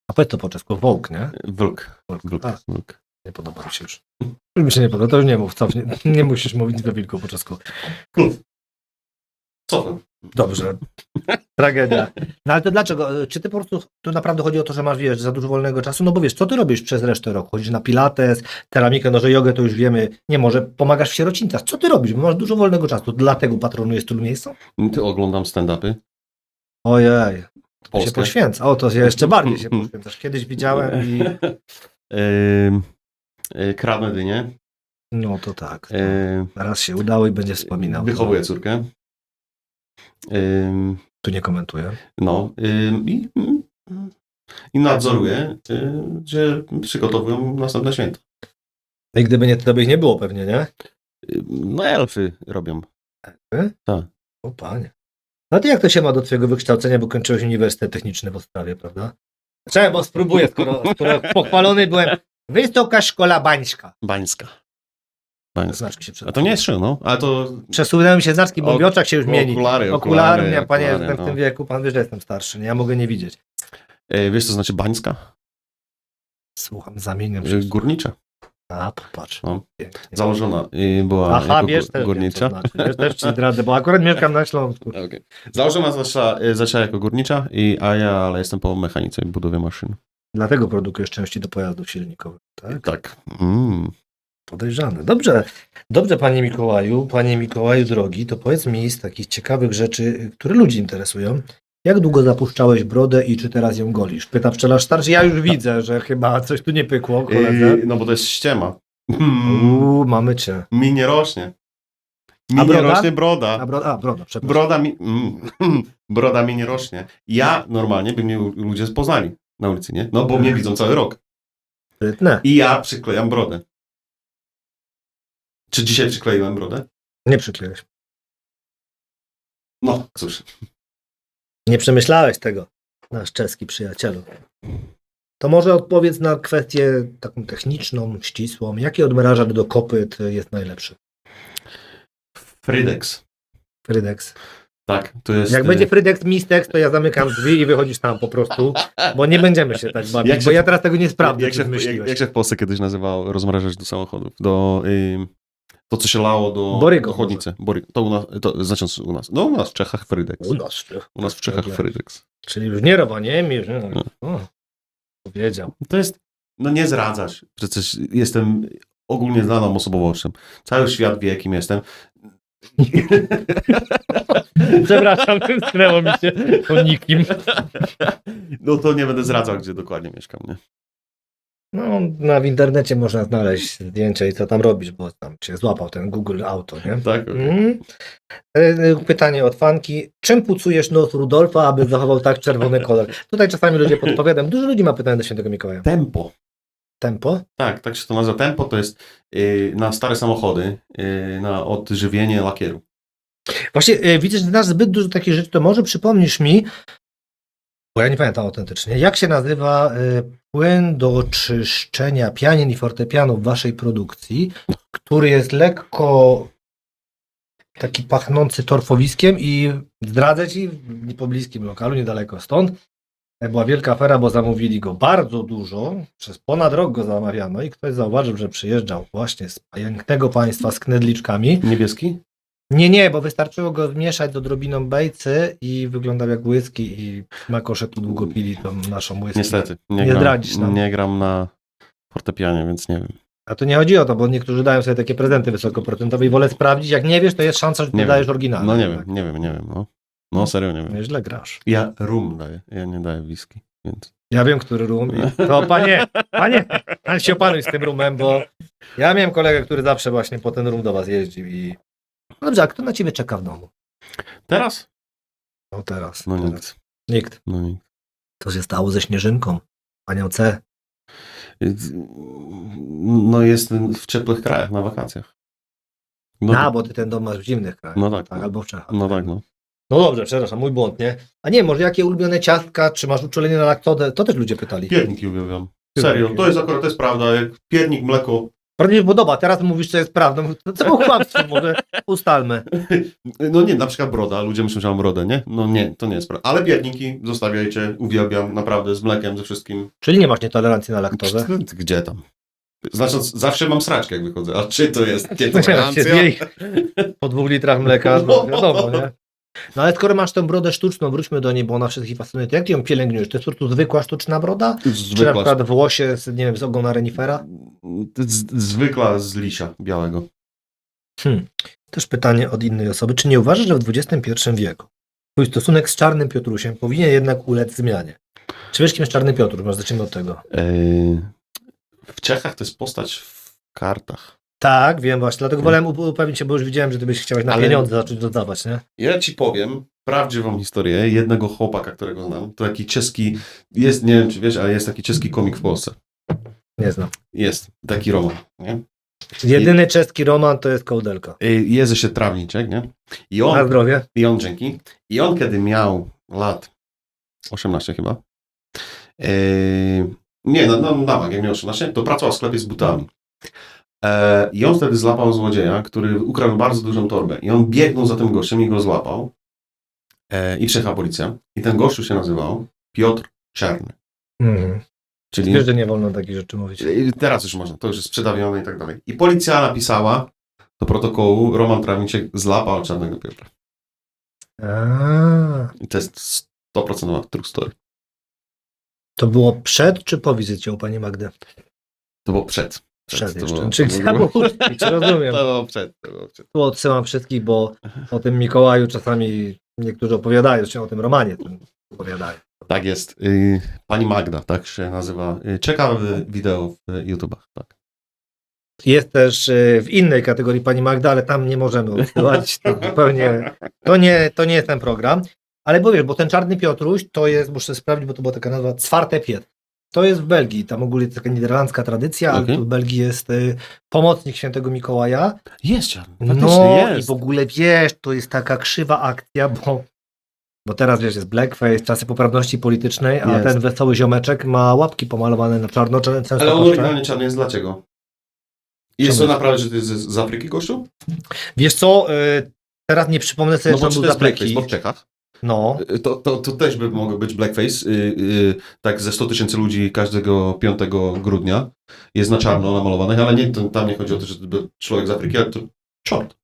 A powiedz to po czesku, wołk, nie? Wilk. Wilk. A. Wilk. Nie podoba mi się już. Już mi się nie podoba, to już nie mów, cofnie. Nie musisz mówić do wilku po czesku. Co to? Dobrze. Tragedia. No ale to dlaczego? Czy ty po prostu, tu naprawdę chodzi o to, że masz, wiesz, za dużo wolnego czasu? No bo wiesz, co ty robisz przez resztę roku? Chodzisz na pilates, ceramikę, no że jogę to już wiemy, nie może, pomagasz w sierocińcach. Co ty robisz? Bo masz dużo wolnego czasu, dlatego patronujesz tylu miejscu? Ty oglądam stand-upy. Ojej, to się Polskie. poświęca. O, to się jeszcze bardziej się poświęcasz. Kiedyś widziałem i... Kradnę dynię. No to tak. Yy, Teraz się udało i będzie wspominał. Wychowuję córkę. Tu nie komentuję. No. I nadzoruję, że przygotowują następne święto. I gdyby nie, to by ich nie było pewnie, nie? No elfy robią. O panie. No to jak to się ma do twojego wykształcenia, bo kończyłeś Uniwersytet Techniczny w Ostrawie, prawda? Czekaj, bo spróbuję, skoro pochwalony byłem. Wysoka Szkoła Bańska. Bańska. Bańska. Znaczki się A to nie jest trzy, no. Ale to przesunęły mi się znaczki, bo Ok- w oczach się już mieni. Okulary, nie, panie, jestem w no. tym wieku, pan wie, że jestem starszy, nie? Ja mogę nie widzieć. Wiesz, co znaczy bańska? Słucham, zamieniam się. Górnicza. A, popatrz. No. Pięknie. Założona była Aha, jako wiesz, też górnicza. wiem, co znaczy. Wiesz, też ci zdradzę, bo akurat mieszkam na Śląsku. Okay. Założona zaczęła jako górnicza, ale jestem po mechanice i budowie maszyn. Dlatego produkujesz części do pojazdów silnikowych, tak? Tak. Podejrzane. Dobrze, panie Mikołaju drogi, to powiedz mi z takich ciekawych rzeczy, które ludzi interesują. Jak długo zapuszczałeś brodę i czy teraz ją golisz? Pyta pszczelarz starszy. Ja już widzę, że chyba coś tu nie pykło, koledze. No bo to jest ściema. Mamy cię. Mi nie rośnie. A Mi nie broda? rośnie broda. Broda, przepraszam. Broda mi nie rośnie. Ja normalnie by mnie ludzie poznali na ulicy, nie? No bo mnie widzą cały rok. Sprytne. I ja przyklejam brodę. Czy dzisiaj przykleiłem brodę? Nie przykleiłeś. No, cóż. Nie przemyślałeś tego, nasz czeski przyjacielu. To może odpowiedz na kwestię taką techniczną, ścisłą. Jaki odmrażacz do kopyt jest najlepszy? Frydex. Frydex. Tak, to jest... Jak będzie Frydex Mistex, to ja zamykam drzwi i wychodzisz tam po prostu, bo nie będziemy się tak bawić, Jak bo się- ja teraz tego nie sprawdzę, Jak czy wymyśliłeś. się w Polsce kiedyś nazywał rozmrażacz do samochodów? To, co się lało do Borygo chodnicy. To u nas, znaczy u nas. No u nas w Czechach Frydex. U nas w Czechach Dobra. Frydex. Czyli już nie rowaniem, już nie. O, powiedział. To jest, no nie zdradzasz. Przecież jestem ogólnie znaną osobowością. Cały świat wie, jakim jestem. Przepraszam, wymknęło mi się o nikim. No to nie będę zdradzał, gdzie dokładnie mieszkam, nie? No, w internecie można znaleźć zdjęcia i co tam robisz, bo tam cię złapał ten Google Auto, nie? Tak, okej. Pytanie od fanki. Czym pucujesz nos Rudolfa, aby zachował tak czerwony kolor? Tutaj czasami ludzie podpowiadają. Dużo ludzi ma pytania do Świętego Mikołaja. Tempo. Tempo? Tak się to nazywa. Tempo to jest na stare samochody, na odżywienie lakieru. Właśnie widzę, że znasz zbyt dużo takich rzeczy, to może przypomnisz mi, Bo ja nie pamiętam autentycznie. Jak się nazywa płyn do czyszczenia pianin i fortepianów w waszej produkcji, który jest lekko taki pachnący torfowiskiem i zdradzę ci, w pobliskim lokalu, niedaleko stąd, była wielka afera, bo zamówili go bardzo dużo, przez ponad rok go zamawiano i ktoś zauważył, że przyjeżdżał właśnie z pięknego państwa z knedliczkami. Niebieski? Nie, bo wystarczyło go wmieszać z odrobiną bejcy i wyglądał jak whisky i makosze tu długo pili tą naszą whisky. Niestety. Nie zdradzisz nam. Nie gram na fortepianie, więc nie wiem. A to nie chodzi o to, bo niektórzy dają sobie takie prezenty wysokoprocentowe i wolę sprawdzić, jak nie wiesz, to jest szansa, że ty Nie dajesz wiem. oryginalny. No nie tak? wiem. No serio nie wiem. Nieźle grasz. Ja rum daję, ja nie daję whisky, więc... Ja wiem, który rum. To panie, ale się opanuj z tym rumem, bo ja miałem kolegę, który zawsze właśnie po ten rum do was jeździł i... No dobrze, a kto na ciebie czeka w domu? Teraz? No teraz. No teraz. nikt. Nikt. No nikt. Co się stało ze Śnieżynką? Panią C. No jest w ciepłych krajach na wakacjach. No, Bo ty ten dom masz w zimnych krajach. No tak. Albo w Czechach. no tak, no. No dobrze, przepraszam, mój błąd, nie? A nie, może jakie ulubione ciastka, czy masz uczulenie na laktodę? To też ludzie pytali. Pierniki uwielbiam. Serio, to jest prawda, jak piernik, mleko. Bardzo mi się podoba, teraz mówisz, co jest prawdą. To było kłamstwo, może ustalmy. No nie, na przykład broda, ludzie myślą, że mam brodę, nie? No nie, to nie jest prawda. Ale pierniki zostawiajcie, uwielbiam, naprawdę, z mlekiem, ze wszystkim. Czyli nie masz nietolerancji na laktozę? Gdzie tam? Znaczy, zawsze mam sraczkę, jak wychodzę. A czy to jest Się nietolerancja? zjeli po 2 litrach mleka, no wiadomo, nie? No ale skoro masz tę brodę sztuczną, wróćmy do niej, bo ona wszystkich fascynuje, to jak ty ją pielęgnujesz? To jest po prostu zwykła sztuczna broda? Czy na Zwykła, przykład włosie z, nie wiem, z ogona renifera? zwykła z lisia białego. Też pytanie od innej osoby. Czy nie uważasz, że w XXI wieku twój stosunek z Czarnym Piotrusiem powinien jednak ulec zmianie? Czy wiesz, kim jest Czarny Piotruś? Może zacznijmy od tego. W Czechach to jest postać w kartach. Tak, wiem właśnie, dlatego wolałem upewnić się, bo już widziałem, że ty byś chciałeś na Ale- pieniądze zacząć dodawać, nie? Ja ci powiem prawdziwą historię jednego chłopaka, którego znam. To taki czeski, jest, nie wiem czy wiesz, ale jest taki czeski komik w Polsce. Nie znam. Jest taki Roman, nie? Jedyny czeski roman to jest Kołdelka. Jezy się trawniczek, nie? Na zdrowie. Dzięki. I on kiedy miał lat 18 chyba, nie, jak miał 18, to pracował w sklepie z butami. I on wtedy złapał złodzieja, który ukradł bardzo dużą torbę. I on biegnął za tym gościem i go złapał. I przyjechała policja. I ten gościu się nazywał Piotr Czarny. Czyli Wiesz, że nie wolno takich rzeczy mówić. teraz już można, to już jest przedawione i tak dalej. I policja napisała do protokołu, Roman Trawniczek złapał Czarnego Piotra. I to jest 100% true story. To było przed czy po wizycie u pani Magdy? To było przed. Przed to jeszcze. było- Czyli to trzeba było- było uczcić, rozumiem. To było przed. Tu odsyłam wszystkich, bo o tym Mikołaju czasami niektórzy opowiadają się o tym romanie, tym opowiadają. Tak jest. Pani Magda, tak się nazywa. Ciekawe wideo w YouTubach, tak. Jest też w innej kategorii pani Magda, ale tam nie możemy odsyłać. To zupełnie, to nie jest ten program. Ale bo wiesz, bo ten Czarny Piotruś to jest, muszę sprawdzić, bo to była taka nazwa, Zwarte Piet. To jest w Belgii, tam ogólnie jest taka niderlandzka tradycja, ale Okej. tu w Belgii jest pomocnik świętego Mikołaja. Jest Czarny. No Faktycznie i jest. w ogóle wiesz, to jest taka krzywa akcja, bo teraz wiesz, jest blackface, czasy poprawności politycznej, a Jest. ten wesoły ziomeczek ma łapki pomalowane na czarno, często Ale on koszcze. oryginalnie czarny jest dlaczego? Jest Czemu? to naprawdę, że to jest z Afryki gościu? Wiesz co, teraz nie przypomnę sobie, No co bo czy był to za jest blackface, pleki. bo w Czechach. No, To też by mogło być blackface. Tak ze 100 000 ludzi każdego 5 grudnia jest na czarno namalowanych, ale nie, tam nie chodzi o to, że to był człowiek z Afryki, ale to czort.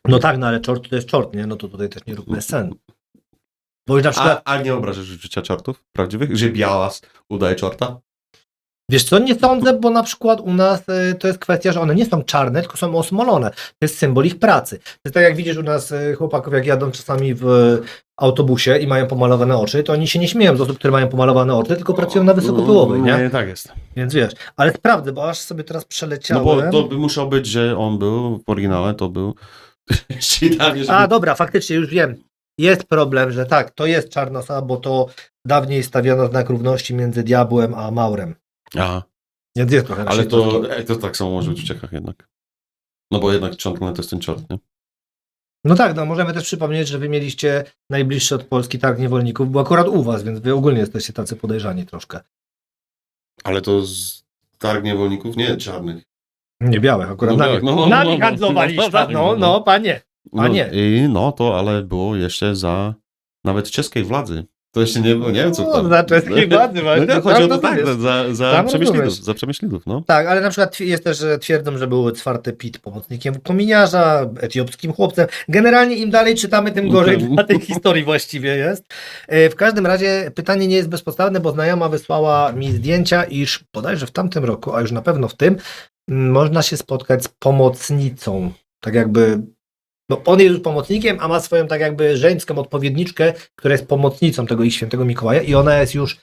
no tak, no ale czort to jest czort, nie? No to tutaj też nie róbmy scen. Bo już na przykład, A nie obrażasz życia czortów prawdziwych? Że Białas udaje czorta? wiesz co, nie sądzę, bo na przykład u nas to jest kwestia, że one nie są czarne, tylko są osmolone. To jest symbol ich pracy. To jest tak jak widzisz u nas chłopaków, jak jadą czasami w autobusie i mają pomalowane oczy, to oni się nie śmieją z osób, które mają pomalowane oczy, tylko pracują na wysokopyłowej, nie? Tak jest. Więc wiesz, ale sprawdzę, bo aż sobie teraz No przeleciałem. bo to by musiał być, że on był w oryginale, to był Sidanie, żeby... A dobra, faktycznie już wiem. Jest problem, że tak, to jest czarna osoba, bo to dawniej stawiano znak równości między diabłem a Maurem. Aha. Więc jest trochę Ale naszej to, troski. to tak samo może być w Czechach jednak. No bo jednak ciągle to jest ten czort, nie? No tak, no możemy też przypomnieć, że wy mieliście najbliższy od Polski targ niewolników, bo akurat u was, więc wy ogólnie jesteście tacy podejrzani troszkę. Ale to z targ niewolników, nie czarnych. Nie białych, akurat No nami. tak, no, Nami no, handlowaliście, no, tak, no, no. panie. Panie. No to, ale było jeszcze za nawet czeskiej władzy. To jeszcze nie było, nie wiem co No, tam. za czeskiej władzy właśnie. No, chodzi o to Tam tak, rozumiesz. za Tam przemyślidów, rozumiesz. za przemyślidów, no. Tak, ale na przykład jest też, że twierdzą, że był czwarty Pit pomocnikiem kominiarza, etiopskim chłopcem. Generalnie im dalej czytamy, tym gorzej dla tej historii właściwie jest. W każdym razie pytanie nie jest bezpodstawne, bo znajoma wysłała mi zdjęcia, iż bodajże w tamtym roku, a już na pewno w tym, można się spotkać z pomocnicą. Tak jakby, no on jest już pomocnikiem, a ma swoją tak jakby żeńską odpowiedniczkę, która jest pomocnicą tego ich świętego Mikołaja i ona jest już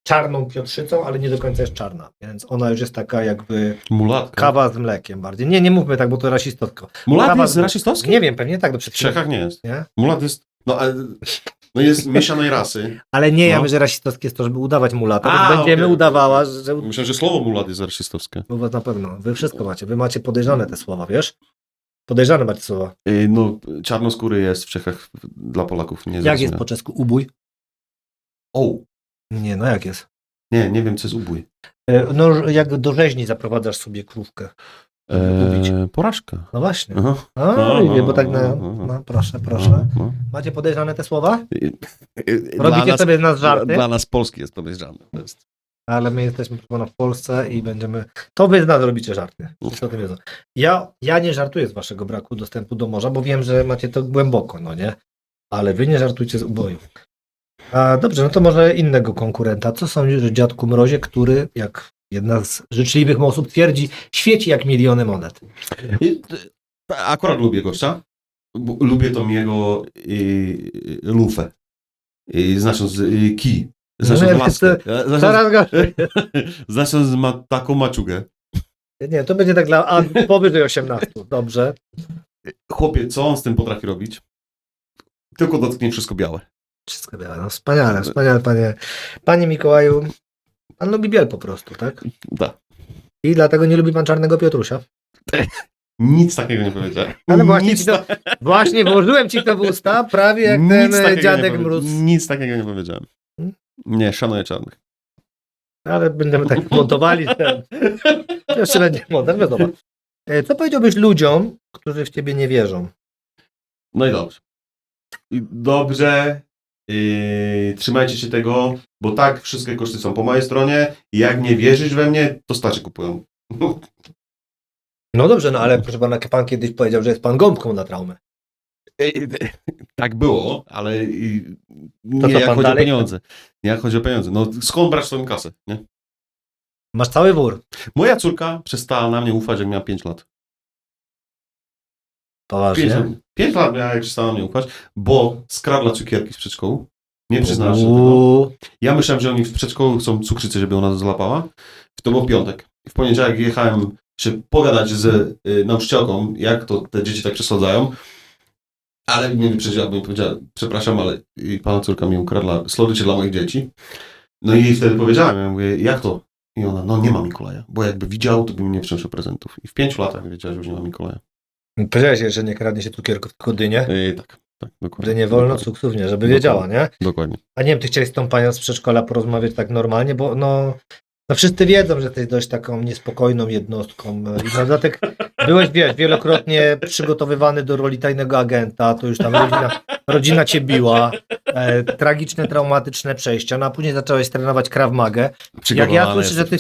czarną Piotrzycą, ale nie do końca jest czarna, więc ona już jest taka jakby Mulatka. kawa z mlekiem bardziej. Nie mówmy tak, bo to rasistowsko. Mulat Kawa jest z- rasistowski? Nie wiem, pewnie tak, do W przed chwilą. Czechach nie jest. Nie? Mulat jest, no jest mieszanej rasy. Ale nie, ja No. myślę, że rasistowskie jest to, żeby udawać mulata, A, więc będziemy okej. udawała, że Myślę, że słowo mulat jest rasistowskie. u was na pewno. Wy wszystko macie. Wy macie podejrzane te słowa, wiesz? Podejrzane macie słowa. No, czarnoskóry jest w Czechach dla Polaków. Nie Jak zrozumiałe. jest po czesku ubój? O, Nie, no jak jest? nie wiem co jest ubój. No jak do rzeźni zaprowadzasz sobie krówkę. Ubić. Porażka. No właśnie. Aha. Bo tak no proszę. No. Macie podejrzane te słowa? Dla Robicie nas, sobie z nas żarty? Dla nas polski jest podejrzany. To jest. Ale my jesteśmy w Polsce i będziemy... To wy z nas robicie żarty. Wszyscy o tym wiedzą. Ja nie żartuję z waszego braku dostępu do morza, bo wiem, że macie to głęboko, no nie? Ale wy nie żartujcie z uboju. A dobrze, no to może innego konkurenta. Co sądzisz o dziadku Mrozie, który, jak jedna z życzliwych osób twierdzi, świeci jak miliony monet? Akurat lubię gościa. Lubię tą jego lufę. Znacząc kij. Znacząc No, laskę. Zaraz gorzej. Znacząc ma taką maczugę. Nie, to będzie tak dla powyżej 18. Dobrze. Chłopie, co on z tym potrafi robić? Tylko dotknie wszystko białe. Wszystko białe. No wspaniale, panie. Panie Mikołaju, pan lubi biel po prostu, tak? Tak. I dlatego nie lubi pan czarnego Piotrusia. Nic takiego nie powiedziałem. Ale właśnie, Nic ci to, właśnie włożyłem ci to w usta, prawie jak ten takiego dziadek nie Mróz. Nic takiego nie powiedziałem. Nie, szanuję czarnych. Ale będziemy tak montowali. Jeszcze będzie model, wiadomo. Co powiedziałbyś ludziom, którzy w ciebie nie wierzą? No i dobrze. Dobrze. Trzymajcie się tego, bo tak, wszystkie koszty są po mojej stronie. I jak nie wierzysz we mnie, to starczy kupują. No dobrze, no ale proszę pana, pan kiedyś powiedział, że jest pan gąbką na traumę. Tak było, ale To nie co, jak pan chodzi o dalej? pieniądze. Nie jak chodzi o pieniądze. No skąd brać tą kasę, nie? Masz cały wór. Moja córka przestała na mnie ufać, jak miała 5 lat. Poważnie. 5 lat miała, jak przestała na mnie ufać, bo skradła cukierki z przedszkołu. Nie przyznała się do tego. Uuu. Ja myślałem, że oni w przedszkolu chcą cukrzycę, żeby ona złapała. To był piątek. W poniedziałek jechałem się pogadać z nauczycielką, jak to te dzieci tak przesadzają. Ale mnie wyprzedziła, bo mi powiedziała, przepraszam, ale pana córka mi ukradła słodycze dla moich dzieci. No i wtedy powiedziałem, ja mówię, jak to? I ona, no nie ma Mikołaja, bo jakby widział, to by mi nie przyniósł prezentów. I w 5 latach wiedziała, że już nie ma Mikołaja. Powiedziałeś, że nie kradnie się cukierków, tylko dynie. Tak, dokładnie. Dynie wolno, cukrów nie, żeby wiedziała, nie? Dokładnie. A nie wiem, ty chciałeś z tą panią z przedszkola porozmawiać tak normalnie, bo no wszyscy wiedzą, że jesteś dość taką niespokojną jednostką. I na dodatek byłeś, wiesz, wielokrotnie przygotowywany do roli tajnego agenta, to już tam rodzina cię biła, tragiczne, traumatyczne przejścia, no a później zacząłeś trenować Krav Magę. Jak ja słyszę, że ty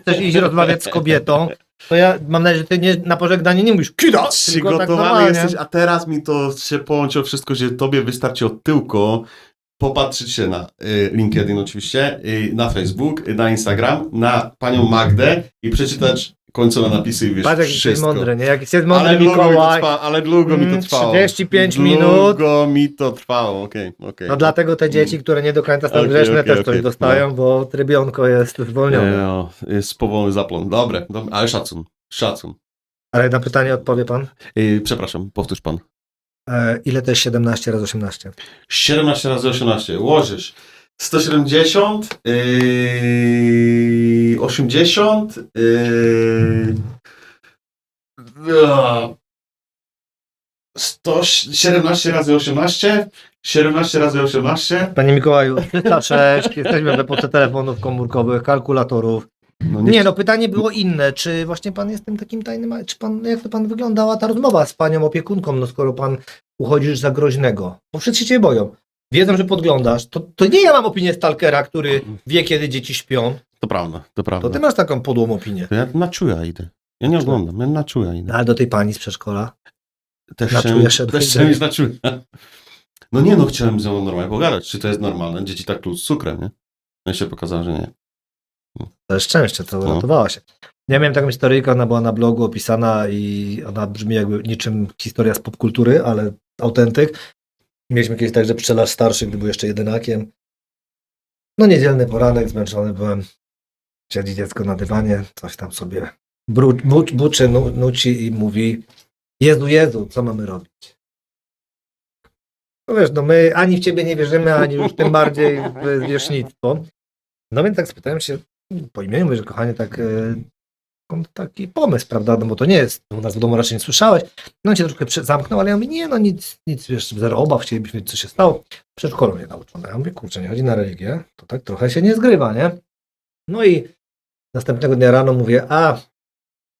chcesz iść rozmawiać z kobietą, to ja mam nadzieję, że ty nie, na pożegnanie nie mówisz kida, tylko tak Przygotowany normalnie. jesteś, a teraz mi to się połączyło wszystko, że tobie wystarczy od tyłko popatrzeć się na LinkedIn oczywiście, na Facebook, na Instagram, na panią Magdę i przeczytać końcowe napisy i wiesz Patrz, jak jesteś wszystko. mądry, nie? Jak jesteś mądry Ale długo, Mikołaj, ale długo mi to trwało. 35 minut. Długo mi to trwało, okej. No dlatego te dzieci, które nie do końca są Okej, grzeczne, okej, też coś okej. dostają, bo trybionko jest zwolnione. No, jest powolny zaplon. Dobre, ale szacun. Ale na pytanie odpowie pan. Przepraszam, powtórz pan. Ile to jest 17 razy 18? 17 razy 18. Łożysz. 170, 80, 100, 117 razy 18, 17 razy 18. Panie Mikołaju, 306, jesteśmy w epoce telefonów komórkowych, kalkulatorów. No Nie, no pytanie było inne. Czy właśnie pan jest tym takim tajnym, czy pan, jak to pan wyglądała ta rozmowa z panią opiekunką, no skoro pan uchodzisz za groźnego? Bo wszyscy cię boją. Wiedzą, że podglądasz. To nie ja mam opinię stalkera, który wie, kiedy dzieci śpią. To prawda, to prawda. To ty masz taką podłą opinię. To ja na czuja idę. Ja nie oglądam, ja na czuja idę. Ale do tej pani z przedszkola. Też na czuja szedłeś, też chciałem iść na czuja. No nie, no chciałem z nią normalnie pogadać, czy to jest normalne. Dzieci tak plus z cukrem, nie? No i się pokazało, że nie. To jest szczęście, to uratowała się. Ja miałem taką historyjkę, ona była na blogu opisana i ona brzmi jakby niczym historia z popkultury, ale autentyk. Mieliśmy kiedyś tak, że pszczelarz starszy, gdy był jeszcze jedynakiem. No niedzielny poranek, zmęczony byłem. Siedzi dziecko na dywanie, coś tam sobie buczy, nuci i mówi: Jezu, Jezu, co mamy robić? No wiesz, no my ani w ciebie nie wierzymy, ani już tym bardziej w zwierzchnictwo. No więc tak spytałem się po imieniu, mówię, że kochanie, taki pomysł, prawda, no bo to nie jest, u nas w domu raczej nie słyszałeś. No on się troszkę zamknął, ale ja mówię, nie, no nic, wiesz, zero obaw, chcielibyśmy wiedzieć, co się stało. W przedszkolu mnie nauczono. Ja mówię, kurczę, nie chodzi na religię, to tak trochę się nie zgrywa, nie? No i następnego dnia rano mówię,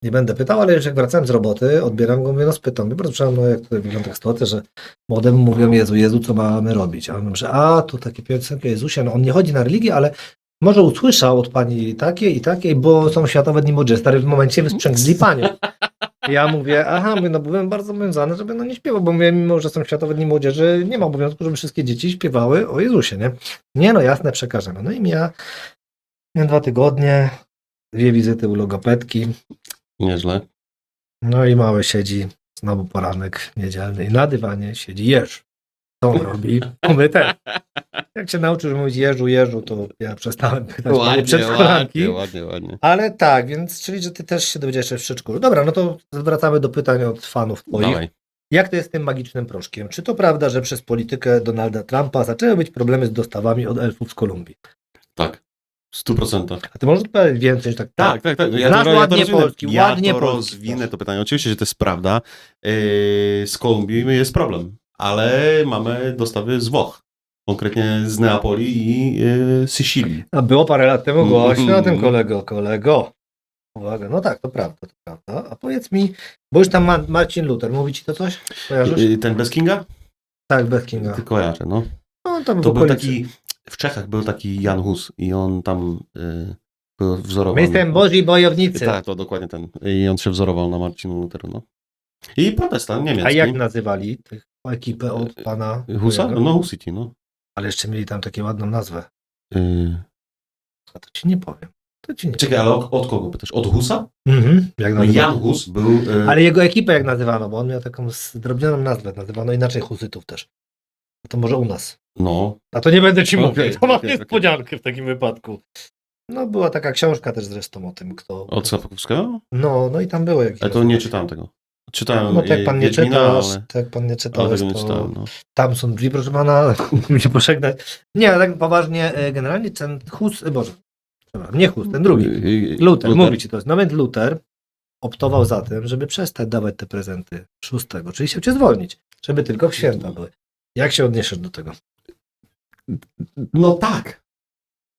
nie będę pytał, ale już jak wracałem z roboty, odbieram go, mówię, no spytam, bardzo przepraszam, no jak tutaj wygląda sytuacja, że młodemu mówią, Jezu, Jezu, co mamy robić? A on mówi, że tu takie piosenki o Jezusie, no on nie chodzi na religię, ale może usłyszał od pani takiej i takiej, bo są Światowe Dni Młodzieży. Stary, w momencie wysprzęgli panią. Ja mówię, no byłem bardzo obowiązany, żeby nie śpiewał, bo mówię, mimo że są Światowe Dni Młodzieży, nie ma obowiązku, żeby wszystkie dzieci śpiewały o Jezusie, nie? Nie, no jasne, przekażemy. No i miałem 2 tygodnie, 2 wizyty u logopedki. Nieźle. No i mały siedzi, znowu poranek niedzielny i na dywanie siedzi jeż. Co on robi? Mówię też. Jak się nauczysz mówić Jeżu, to ja przestałem pytać pani przedszkolanki. Ładnie. Ale tak, więc czyli, że ty też się dowiedziałeś w przedszkolu. Dobra, no to wracamy do pytań od fanów twoich. Dawaj. Jak to jest z tym magicznym proszkiem? Czy to prawda, że przez politykę Donalda Trumpa zaczęły być problemy z dostawami od elfów z Kolumbii? Tak. W 100%. A ty możesz powiedzieć więcej, że tak? Tak. Znasz ładnie polski, ładnie polski. rozwinę to pytanie. Oczywiście, że to jest prawda. Z Kolumbii jest problem, ale mamy dostawy z Włoch. Konkretnie z Neapoli i Sycylii. A było parę lat temu głośno o tym kolego. Uwaga, no tak, to prawda. A powiedz mi, bo już tam Marcin Luther, mówi ci to coś? Kojarzysz? Ten bez Kinga? Tak, bez Kinga. Ty kojarzę, no. No, tam To był taki, w Czechach był taki Jan Hus i on tam był wzorowany. My jestem Boży bojownicy. Tak, to dokładnie ten. I on się wzorował na Marcinu Lutheru, no. I protestant niemiecki. A jak nazywali tych ekipę od pana Husa? No Husiti, no. Ale jeszcze mieli tam taką ładną nazwę. A to ci nie powiem. Czekaj, ale od kogo pytasz? Od Husa? Jak no, Jan Hus był... Ale jego ekipę jak nazywano, bo on miał taką zdrobnioną nazwę, nazywano inaczej Husytów też. To może u nas. No. A to nie będę ci mówił, to mam okay. niespodziankę w takim wypadku. No była taka książka też zresztą o tym, kto... Od Sapkowskiego? No i tam było jakieś... Ale to nie czytałem tego. Czytałem no to jak pan nie czytasz, to no. Tam są drzwi, proszę pana, mi się pożegnać. Nie, ale tak poważnie, generalnie ten Hus, nie Hus, ten drugi, Luther, mówi ci to jest. No więc Luther optował za tym, żeby przestać dawać te prezenty 6, czyli chciał cię zwolnić, żeby tylko w święta były. Jak się odniesiesz do tego? No tak.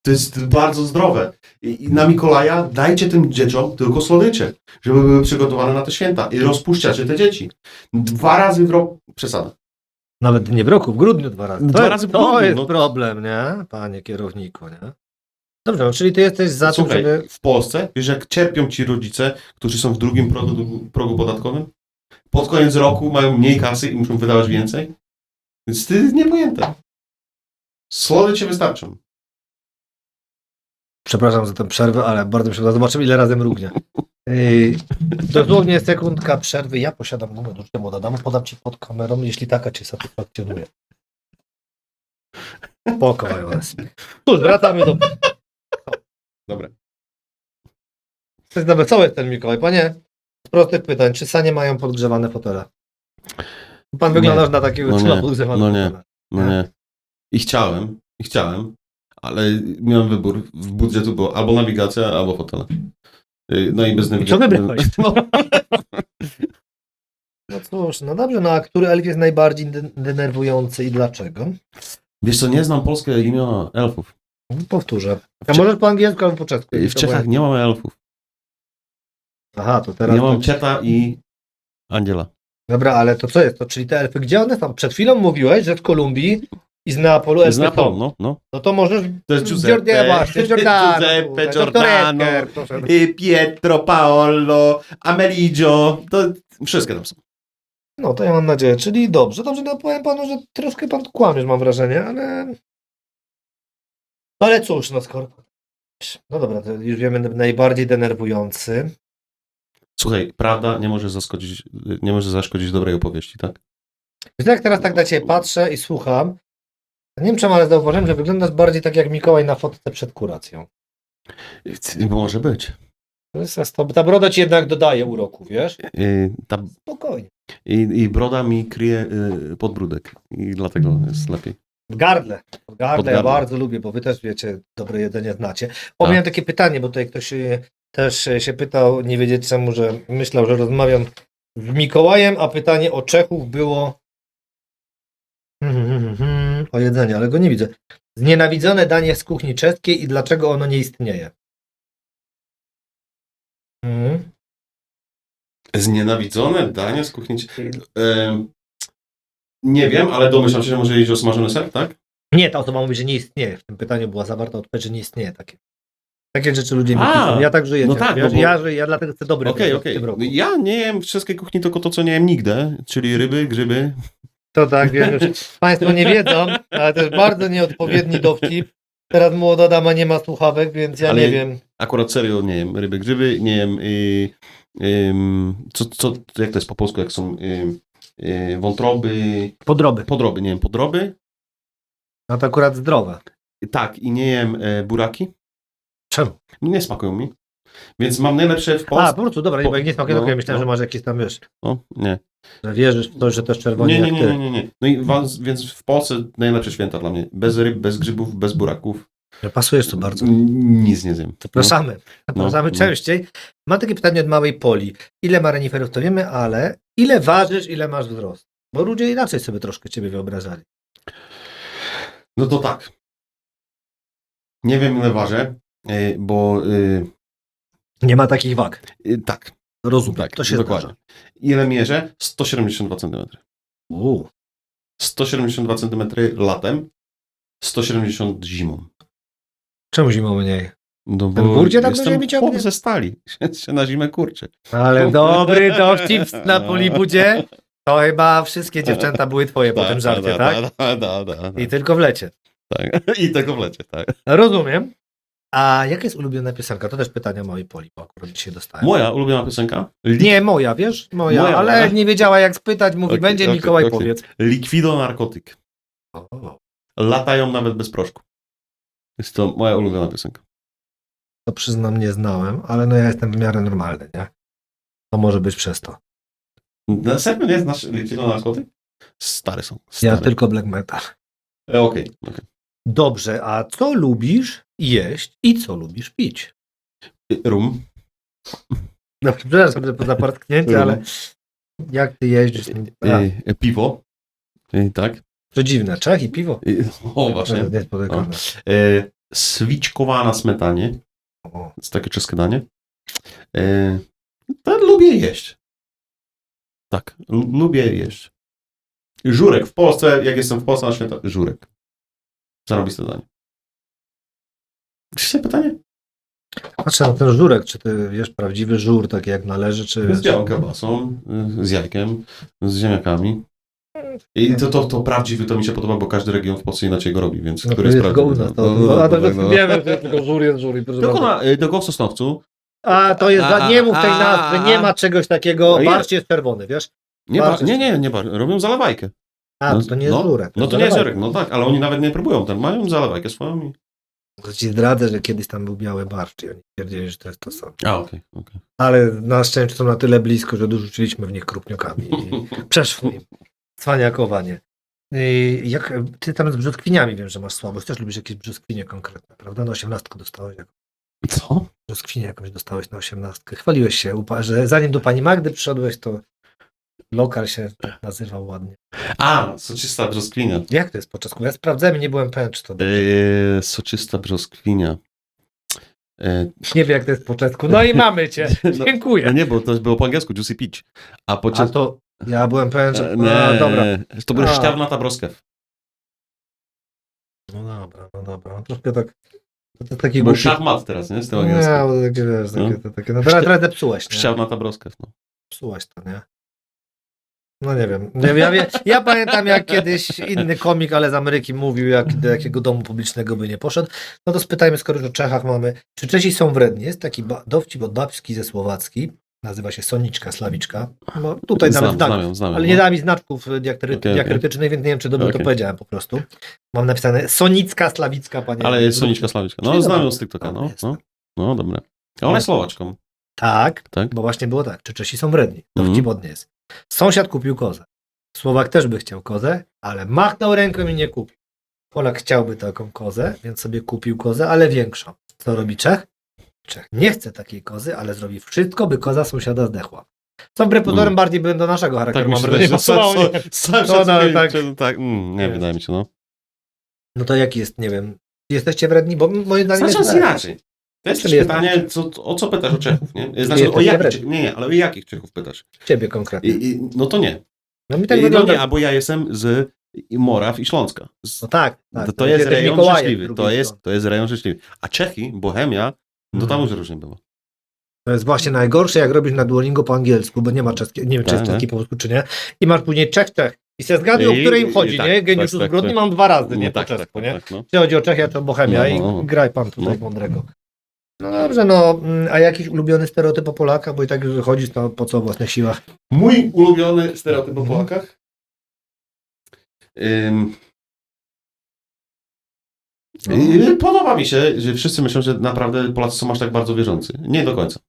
To jest bardzo zdrowe. I na Mikołaja dajcie tym dzieciom tylko słodycze, żeby były przygotowane na te święta i rozpuszczacie te dzieci. 2 razy w roku. Przesada. Nawet nie w roku, w grudniu 2 razy. To jest no. problem, nie? Panie kierowniku, nie? Dobrze, no, czyli ty jesteś za tym, żeby... w Polsce, wiesz jak cierpią ci rodzice, którzy są w drugim progu podatkowym? Pod koniec roku mają mniej kasy i muszą wydawać więcej? Więc to jest niepojęte. Słodycze wystarczą. Przepraszam za tę przerwę, ale bardzo mi się podoba. Zobaczymy, ile razy mrugnie. Dosłownie sekundka przerwy. Ja posiadam gumę do młoda dama. Podam ci pod kamerą, jeśli taka cię satysfakcjonuje. Spoko, was. Cóż, wracamy do... Dobra. To jest wesoły ten Mikołaj. Panie, z prostych pytań. Czy sanie mają podgrzewane fotele? Pan wyglądasz na takiego, co ma podgrzewane fotele. No nie. I chciałem, ale miałem wybór. W budżetu było albo nawigacja, albo fotele. No i bez nawigacji. Co wybrałeś? No cóż, no dobrze, no a który elf jest najbardziej denerwujący i dlaczego? Wiesz co, nie znam polskiego imienia elfów. Powtórzę. A W możesz po angielsku albo po czesku? W Czechach nie mamy elfów. Aha, to teraz... Ja mam Cieta i Andziela. Dobra, ale to co jest to? Czyli te elfy, gdzie one są? Przed chwilą mówiłeś, że w Kolumbii i z Neapolu elfy Z Neapolu, są. no. No to możesz... To jest Giuseppe. Nie, właśnie, Giordano. Giuseppe, Doktor Giordano, Edgar, proszę. Pietro, Paolo, Ameligio, to wszystkie tam są. No to ja mam nadzieję, czyli dobrze, no powiem panu, że troszkę pan kłamiesz, mam wrażenie, ale... Ale cóż, no skoro... No dobra, to już wiemy, najbardziej denerwujący. Słuchaj, prawda nie może zaszkodzić dobrej opowieści, tak? Wiesz, jak teraz tak na ciebie patrzę i słucham, nie wiem czemu, ale zauważyłem, że wyglądasz bardziej tak jak Mikołaj na fotce przed kuracją. Może być. Ta broda ci jednak dodaje uroku, wiesz? Ta, Spokojnie. i broda mi kryje podbródek i dlatego jest lepiej. W gardle. W gardle ja gardle. bardzo lubię, bo wy też wiecie, dobre jedzenie znacie. Miałem takie pytanie, bo tutaj ktoś też się pytał, nie wiedzieć czemu, że myślał, że rozmawiam z Mikołajem, a pytanie o Czechów było o jedzenie, ale go nie widzę. Znienawidzone danie z kuchni czeskiej i dlaczego ono nie istnieje? Znienawidzone danie z kuchni. Nie wiem, ale domyślam się, że może iść o smażony ser, tak? Nie, ta osoba mówi, że nie istnieje. W tym pytaniu była zawarta odpowiedź, że nie istnieje takie. Takie rzeczy ludzie mi A, piszą. Ja tak żyję. no tak, wiesz, no bo- ja dlatego chcę dobry Okej. w tym roku. Ja nie jem w czeskiej kuchni tylko to, co nie jem nigdy, czyli ryby, grzyby. To tak, wiem, już Państwo nie wiedzą, ale to jest bardzo nieodpowiedni dowcip. Teraz młoda dama nie ma słuchawek, więc ja Ale- nie wiem. Akurat serio nie jem ryby, grzyby, nie jem jak to jest po polsku, jak są wątroby, Podroby. nie jem podroby. No to akurat zdrowe. Tak, i nie jem buraki. Czemu? Nie smakują mi. Więc mam najlepsze w A, Polsce. po prostu, dobra, nie, bo jak nie smakuje, to No, ja myślałem, no. że masz jakieś tam, wiesz, O, nie. że wierzysz w to, że też czerwoni jak ty. Nie. No i więc w Polsce najlepsze święta dla mnie. Bez ryb, bez grzybów, bez buraków. Że pasujesz tu bardzo. Nic nie zjem. Zapraszamy. Zapraszamy No. częściej. Mam takie pytanie od małej Poli. Ile ma reniferów, to wiemy, ale ile ważysz, ile masz wzrost? Bo ludzie inaczej sobie troszkę ciebie wyobrażali. No to tak. Nie wiem ile ważę, bo Nie ma takich wag. tak. Rozumiem. Tak, To się dokładnie. zdarza. Ile mierzę? 172 cm. 172 cm latem, 170 zimą. Czemu zimą mniej? No Ten burdzie tak do jestem ziemi ciągnie? chłop ze stali. Się na zimę kurczę. Ale dobry dowcip na Polibudzie. To chyba wszystkie dziewczęta były twoje po tym żarcie, tak? I tylko w lecie. Tak. I tego w lecie, tak. Rozumiem. A jaka jest ulubiona piosenka? To też pytania mojej Poli, bo akurat dzisiaj dostałem. Moja ulubiona piosenka? Nie moja, wiesz? Moja, Moja, ale moja. nie wiedziała jak spytać. Mówi, Okej, będzie okej, Mikołaj, okej. powiedz. Liquido Narkotyk. O, Latają nawet bez proszku. Jest to moja ulubiona piosenka. to przyznam, nie znałem, ale no ja jestem w miarę normalny, nie? To może być przez to. Na serio nie znasz Liquido Narkotyk? Stare są. Stare. Ja tylko black metal. Okej. Dobrze, a co lubisz jeść i co lubisz pić? Rum. No, przepraszam za partknięcie, ale jak ty jeździsz? Piwo. Tak. To dziwne, Czech i piwo? O, właśnie. Nie spotykamy. Swiczkowa na smetanie. O. To jest takie czeskie danie. To lubię jeść. Tak, lubię jeść. Żurek. W Polsce, jak jestem w Polsce na święta, żurek. Zarobiste danie. Jeszcze pytanie? Patrzę na ten żurek, czy ty wiesz, prawdziwy żur, taki jak należy, czy... Z białą kiełbasą, z jajkiem, z ziemniakami. I to prawdziwy, to mi się podoba, bo każdy region w Polsce inaczej go robi, więc No, który to jest jest tylko u prawdziwy. nas. Wiemy, że tylko żur jest żur. Tylko w Sosnowcu. A to jest, nie mów tej nazwy, nie ma czegoś takiego, No barszcz jest czerwony, wiesz? Nie, robią zalewajkę. A, to nie jest żurek. No to nie jest żurek, no tak, ale oni nawet nie próbują, mają zalewajkę swoją i... To ci zdradzę, że kiedyś tam był biały barszcz i oni twierdzili, że to jest to samo. A, okej. Ale na szczęście są na tyle blisko, że dorzuciliśmy w nich krupniokami i przeszło im cwaniakowanie. Jak ty tam z brzoskwiniami wiem, że masz słabość, też lubisz jakieś brzoskwinie konkretne, prawda? Na 18 dostałeś jakąś. Co? Brzoskwinię jakąś dostałeś na 18. Chwaliłeś się, że zanim do pani Magdy przyszedłeś, to lokal się tak nazywał ładnie. A, soczysta brzoskwinia. Jak to jest po czesku? Ja sprawdzałem i nie byłem pewien, czy to Soczysta brzoskwinia. nie wiem, jak to jest po czesku. No i mamy cię. No Dziękuję. nie, bo to było po angielsku Juicy Peach. A po A czesku... to ja byłem pewien, że... Nie, A, dobra. to był A. sztawna broskew. No dobra. Troszkę tak... To taki Był głupi... szachmat teraz, nie? Z tym Nie, angielskim. bo takie, wiesz, No. takie... No teraz zepsułeś, nie? Sztawna broskew, no. Psułaś to, nie? No nie wiem. Ja pamiętam, jak kiedyś inny komik, ale z Ameryki mówił, jak do jakiego domu publicznego by nie poszedł. No to spytajmy, skoro już o Czechach mamy. Czy Czesi są wredni? Jest taki dowcip od babski ze Słowacki. Nazywa się Soniczka, Slawiczka. No, tutaj nawet Znam ją, ale no. nie da mi znaczków Okej. diakrytycznych, więc nie wiem, czy dobrze to Okej. powiedziałem po prostu. Mam napisane Sonicka, Slawicka, panie. Ale jest Soniczka Slawiczka. No, Czyli znam dobra. ją z TikToka, no. Jest. No, dobra. A ona jest Słowaczką, Tak, tak? bo właśnie było tak. Czy Czesi są wredni? Mhm. Dowcip od niej jest. Sąsiad kupił kozę. Słowak też by chciał kozę, ale machnął ręką i nie kupił. Polak chciałby taką kozę, więc sobie kupił kozę, ale większą. Co robi Czech? Czech nie chce takiej kozy, ale zrobi wszystko, by koza sąsiada zdechła. Co wbrew pozorom bardziej by do naszego charakteru, mam wrażenie, pasowało, nie? Tak, nie, Jest. wydaje mi się, no. No to jaki jest, nie wiem, jesteście wredni? Bo moim zdaniem Znaczy jest tak. inaczej. To jest też Jest pytanie, o co pytasz o Czechów, nie? Znaczy, Jest o jakich, wredny. nie, ale o jakich Czechów pytasz? Ciebie konkretnie. No to nie. No mi tak No wygląda. nie, albo ja jestem z Moraw i Śląska. No tak. To jest jesteś rejon Mikołajem życzliwy. z drugiej strony. To jest rejon życzliwy. A Czechy, Bohemia, no tam już różnie było. To jest właśnie najgorsze, jak robisz na Duolingo po angielsku, bo nie ma czeskiej, nie wiem, czy jest Tak, czeski po polsku, czy nie. I masz później Czech. I się zgadnij, o której im chodzi, tak, nie? Geniuszu tak, zbrodni tak. mam 2 razy, nie? Nie, Po tak, czesku, tak, nie? tak, no. Jeśli chodzi o Czechia, to Bohemia No. i graj pan tutaj No. mądrego. No dobrze, no, a jakiś ulubiony stereotyp o Polaka, bo i tak już wychodzisz, to po co o własnych siłach? Mój ulubiony stereotyp o Polakach? Podoba mi się, że wszyscy myślą, że naprawdę Polacy są aż tak bardzo wierzący. Nie do końca.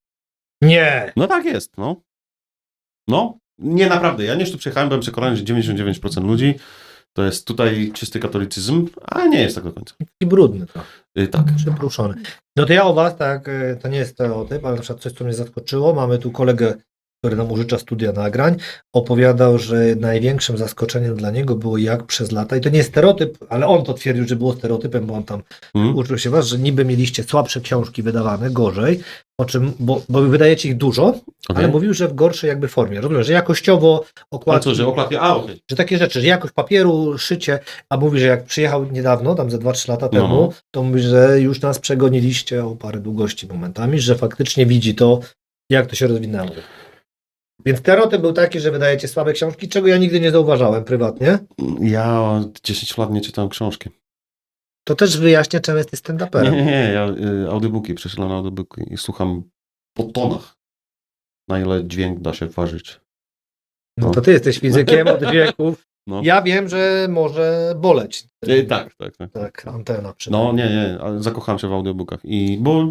Nie! No tak jest, no. No, nie naprawdę. Ja nie tu przyjechałem, byłem przekonany, że 99% ludzi to jest tutaj czysty katolicyzm, a nie jest tak do końca. I brudny to. Tak. Przypruszony. No to ja o was, tak, to nie jest stereotyp, ale na przykład coś, co mnie zaskoczyło. Mamy tu kolegę, który nam użycza studia nagrań, opowiadał, że największym zaskoczeniem dla niego było jak przez lata, i to nie jest stereotyp, ale on to twierdził, że było stereotypem, bo on tam uczył się was, że niby mieliście słabsze książki wydawane, gorzej, o czym, bo wydajecie ich dużo, ale mówił, że w gorszej jakby formie. Rozumiem, że jakościowo Ale okładki, co, że okładki? A, okej. że takie rzeczy, że jakość papieru, szycie, a mówi, że jak przyjechał niedawno, tam ze 2-3 lata temu, to mówi, że już nas przegoniliście o parę długości momentami, że faktycznie widzi to, jak to się rozwinęło. Więc stereotyp był taki, że wydajecie słabe książki, czego ja nigdy nie zauważałem prywatnie. Ja 10 lat nie czytałem książki. To też wyjaśnia, czym jesteś stand-uperem. Nie, ja audiobooki, przeszedłem na audiobooki i słucham po tonach, na ile dźwięk da się ważyć. No to ty jesteś fizykiem od wieków. No. Ja wiem, że może boleć. Tak. Tak, antena No przynajmniej. nie, ale zakochałem się w audiobookach. Bo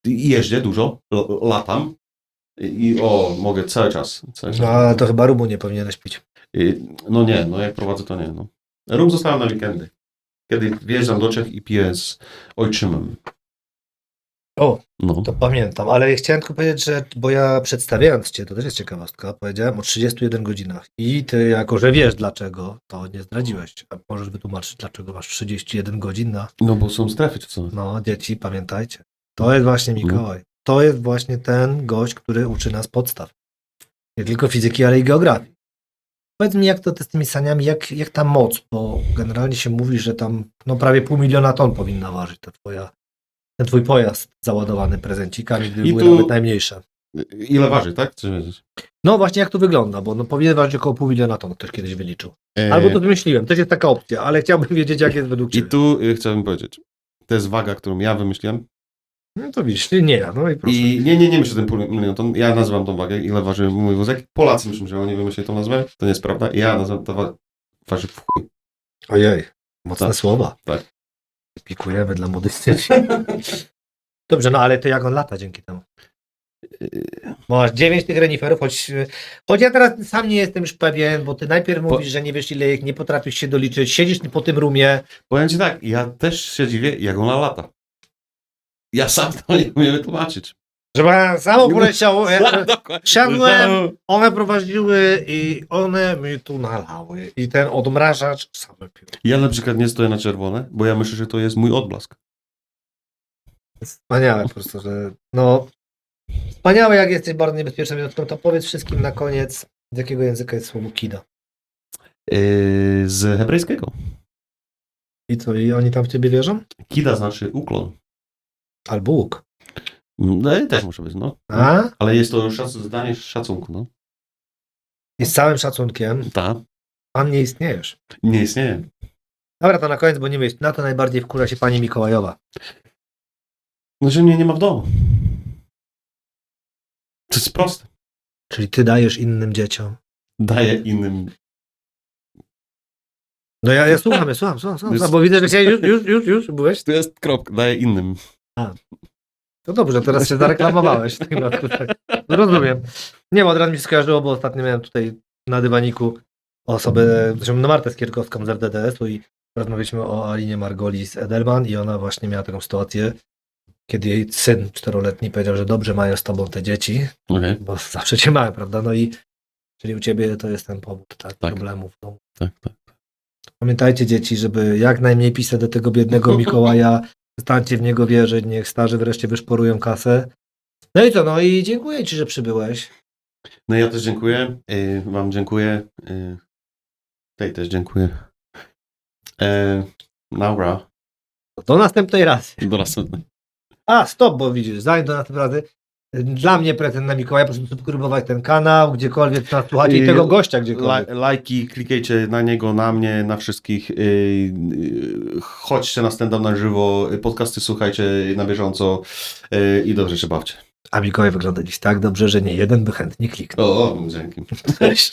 jeżdżę dużo, latam i mogę cały czas. No, ale to chyba rumu nie powinieneś pić. No nie, jak prowadzę to nie. No. Rum zostałem na weekendy. Kiedy wjeżdżam do Czech i piję z ojczymem. O, No. to pamiętam, ale chciałem tylko powiedzieć, że, bo ja przedstawiając cię, to też jest ciekawostka, powiedziałem o 31 godzinach i ty, jako że wiesz dlaczego, to nie zdradziłeś. A możesz wytłumaczyć, dlaczego masz 31 godzin na... No bo są strefy, czy co? No, dzieci, pamiętajcie. To jest właśnie Mikołaj. To jest właśnie ten gość, który uczy nas podstaw. Nie tylko fizyki, ale i geografii. Powiedz mi, jak to z tymi saniami, jak ta moc, bo generalnie się mówi, że tam prawie 500 000 ton powinna ważyć ten twój pojazd załadowany prezencikami, gdyby były nawet najmniejsze. Ile waży, tak? Chcesz wiedzieć? No właśnie, jak to wygląda, bo powinien ważyć około 500 000 ton, ktoś kiedyś wyliczył. Albo to wymyśliłem, też jest taka opcja, ale chciałbym wiedzieć, jak jest według I ciebie. tu chciałbym powiedzieć, to jest waga, którą ja wymyśliłem. No to widzisz, nie ja, no i proszę. I nie myślę o tym 500 000 ton. Ja nazywam tą wagę, ile waży mój wózek. Polacy myślą, że oni wymyślili tą nazwę. To nie jest prawda. Ja nazywam to waży w chuj. Ojej, mocne Tak, słowa. tak. Pikujemy dla młodych dzieci. Dobrze, no ale to jak on lata dzięki temu? Masz 9 tych reniferów, choć ja teraz sam nie jestem już pewien, bo ty najpierw mówisz, że nie wiesz ile ich, nie potrafisz się doliczyć, siedzisz po tym rumie. Powiem ci tak, ja też się dziwię, jak ona lata. Ja sam to nie umiem wytłumaczyć. Żeby samo poleciało. Dokładnie. Siadłem, one prowadziły i one mi tu nalały. I ten odmrażacz same piły. Ja na przykład nie stoję na czerwone, bo ja myślę, że to jest mój odblask. Wspaniałe po prostu, że no... Wspaniałe, jak jesteś bardzo niebezpiecznym jednostką, to powiedz wszystkim na koniec, z jakiego języka jest słowo kida. Z hebrajskiego. I co, i oni tam w ciebie wierzą? Kida znaczy ukłon. Albo łuk. No i też może być, no. A? Ale jest to zdanie szacunku, no. I z całym szacunkiem, Tak. pan nie istniejesz. Nie istnieje. Dobra, to na koniec, bo nie myśl. Na to najbardziej wkurza się pani Mikołajowa. No, że mnie nie ma w domu. To jest proste. Czyli ty dajesz innym dzieciom. Daję innym. No ja słucham, bo widzę, że dzisiaj już byłeś. To jest kropka. Daję innym. To dobrze, teraz się zareklamowałeś. W takim razie, tak. Rozumiem. Nie, bo od razu mi się skojarzyło, bo ostatnio miałem tutaj na dywaniku osobę, zresztą no Martę Skierkowską z RDDS-u i rozmawialiśmy o Alinie Margoli z Edelman i ona właśnie miała taką sytuację, kiedy jej syn 4-letni powiedział, że dobrze mają z tobą te dzieci, Okej. bo zawsze cię mają, prawda? No i czyli u ciebie to jest ten powód, tak? Problemów w domu. Tak. Pamiętajcie, dzieci, żeby jak najmniej pisać do tego biednego Mikołaja, przestańcie w niego wierzyć, niech starzy wreszcie wyszporują kasę. No i co, no i dziękuję ci, że przybyłeś. No ja też dziękuję. Wam dziękuję. Tej też dziękuję. Dobra. Do następnej razy. Do następnej. A, stop, bo widzisz, zanim do następnej razy. Dla mnie prezent na Mikołaja, proszę subskrybować ten kanał, gdziekolwiek nas słuchacie i tego gościa gdziekolwiek. Lajki, klikajcie na niego, na mnie, na wszystkich. Chodźcie na stand-up na żywo, podcasty słuchajcie na bieżąco i dobrze się bawcie. A Mikołaj wygląda dziś tak dobrze, że nie jeden by chętnie kliknął. O, dzięki. Cześć.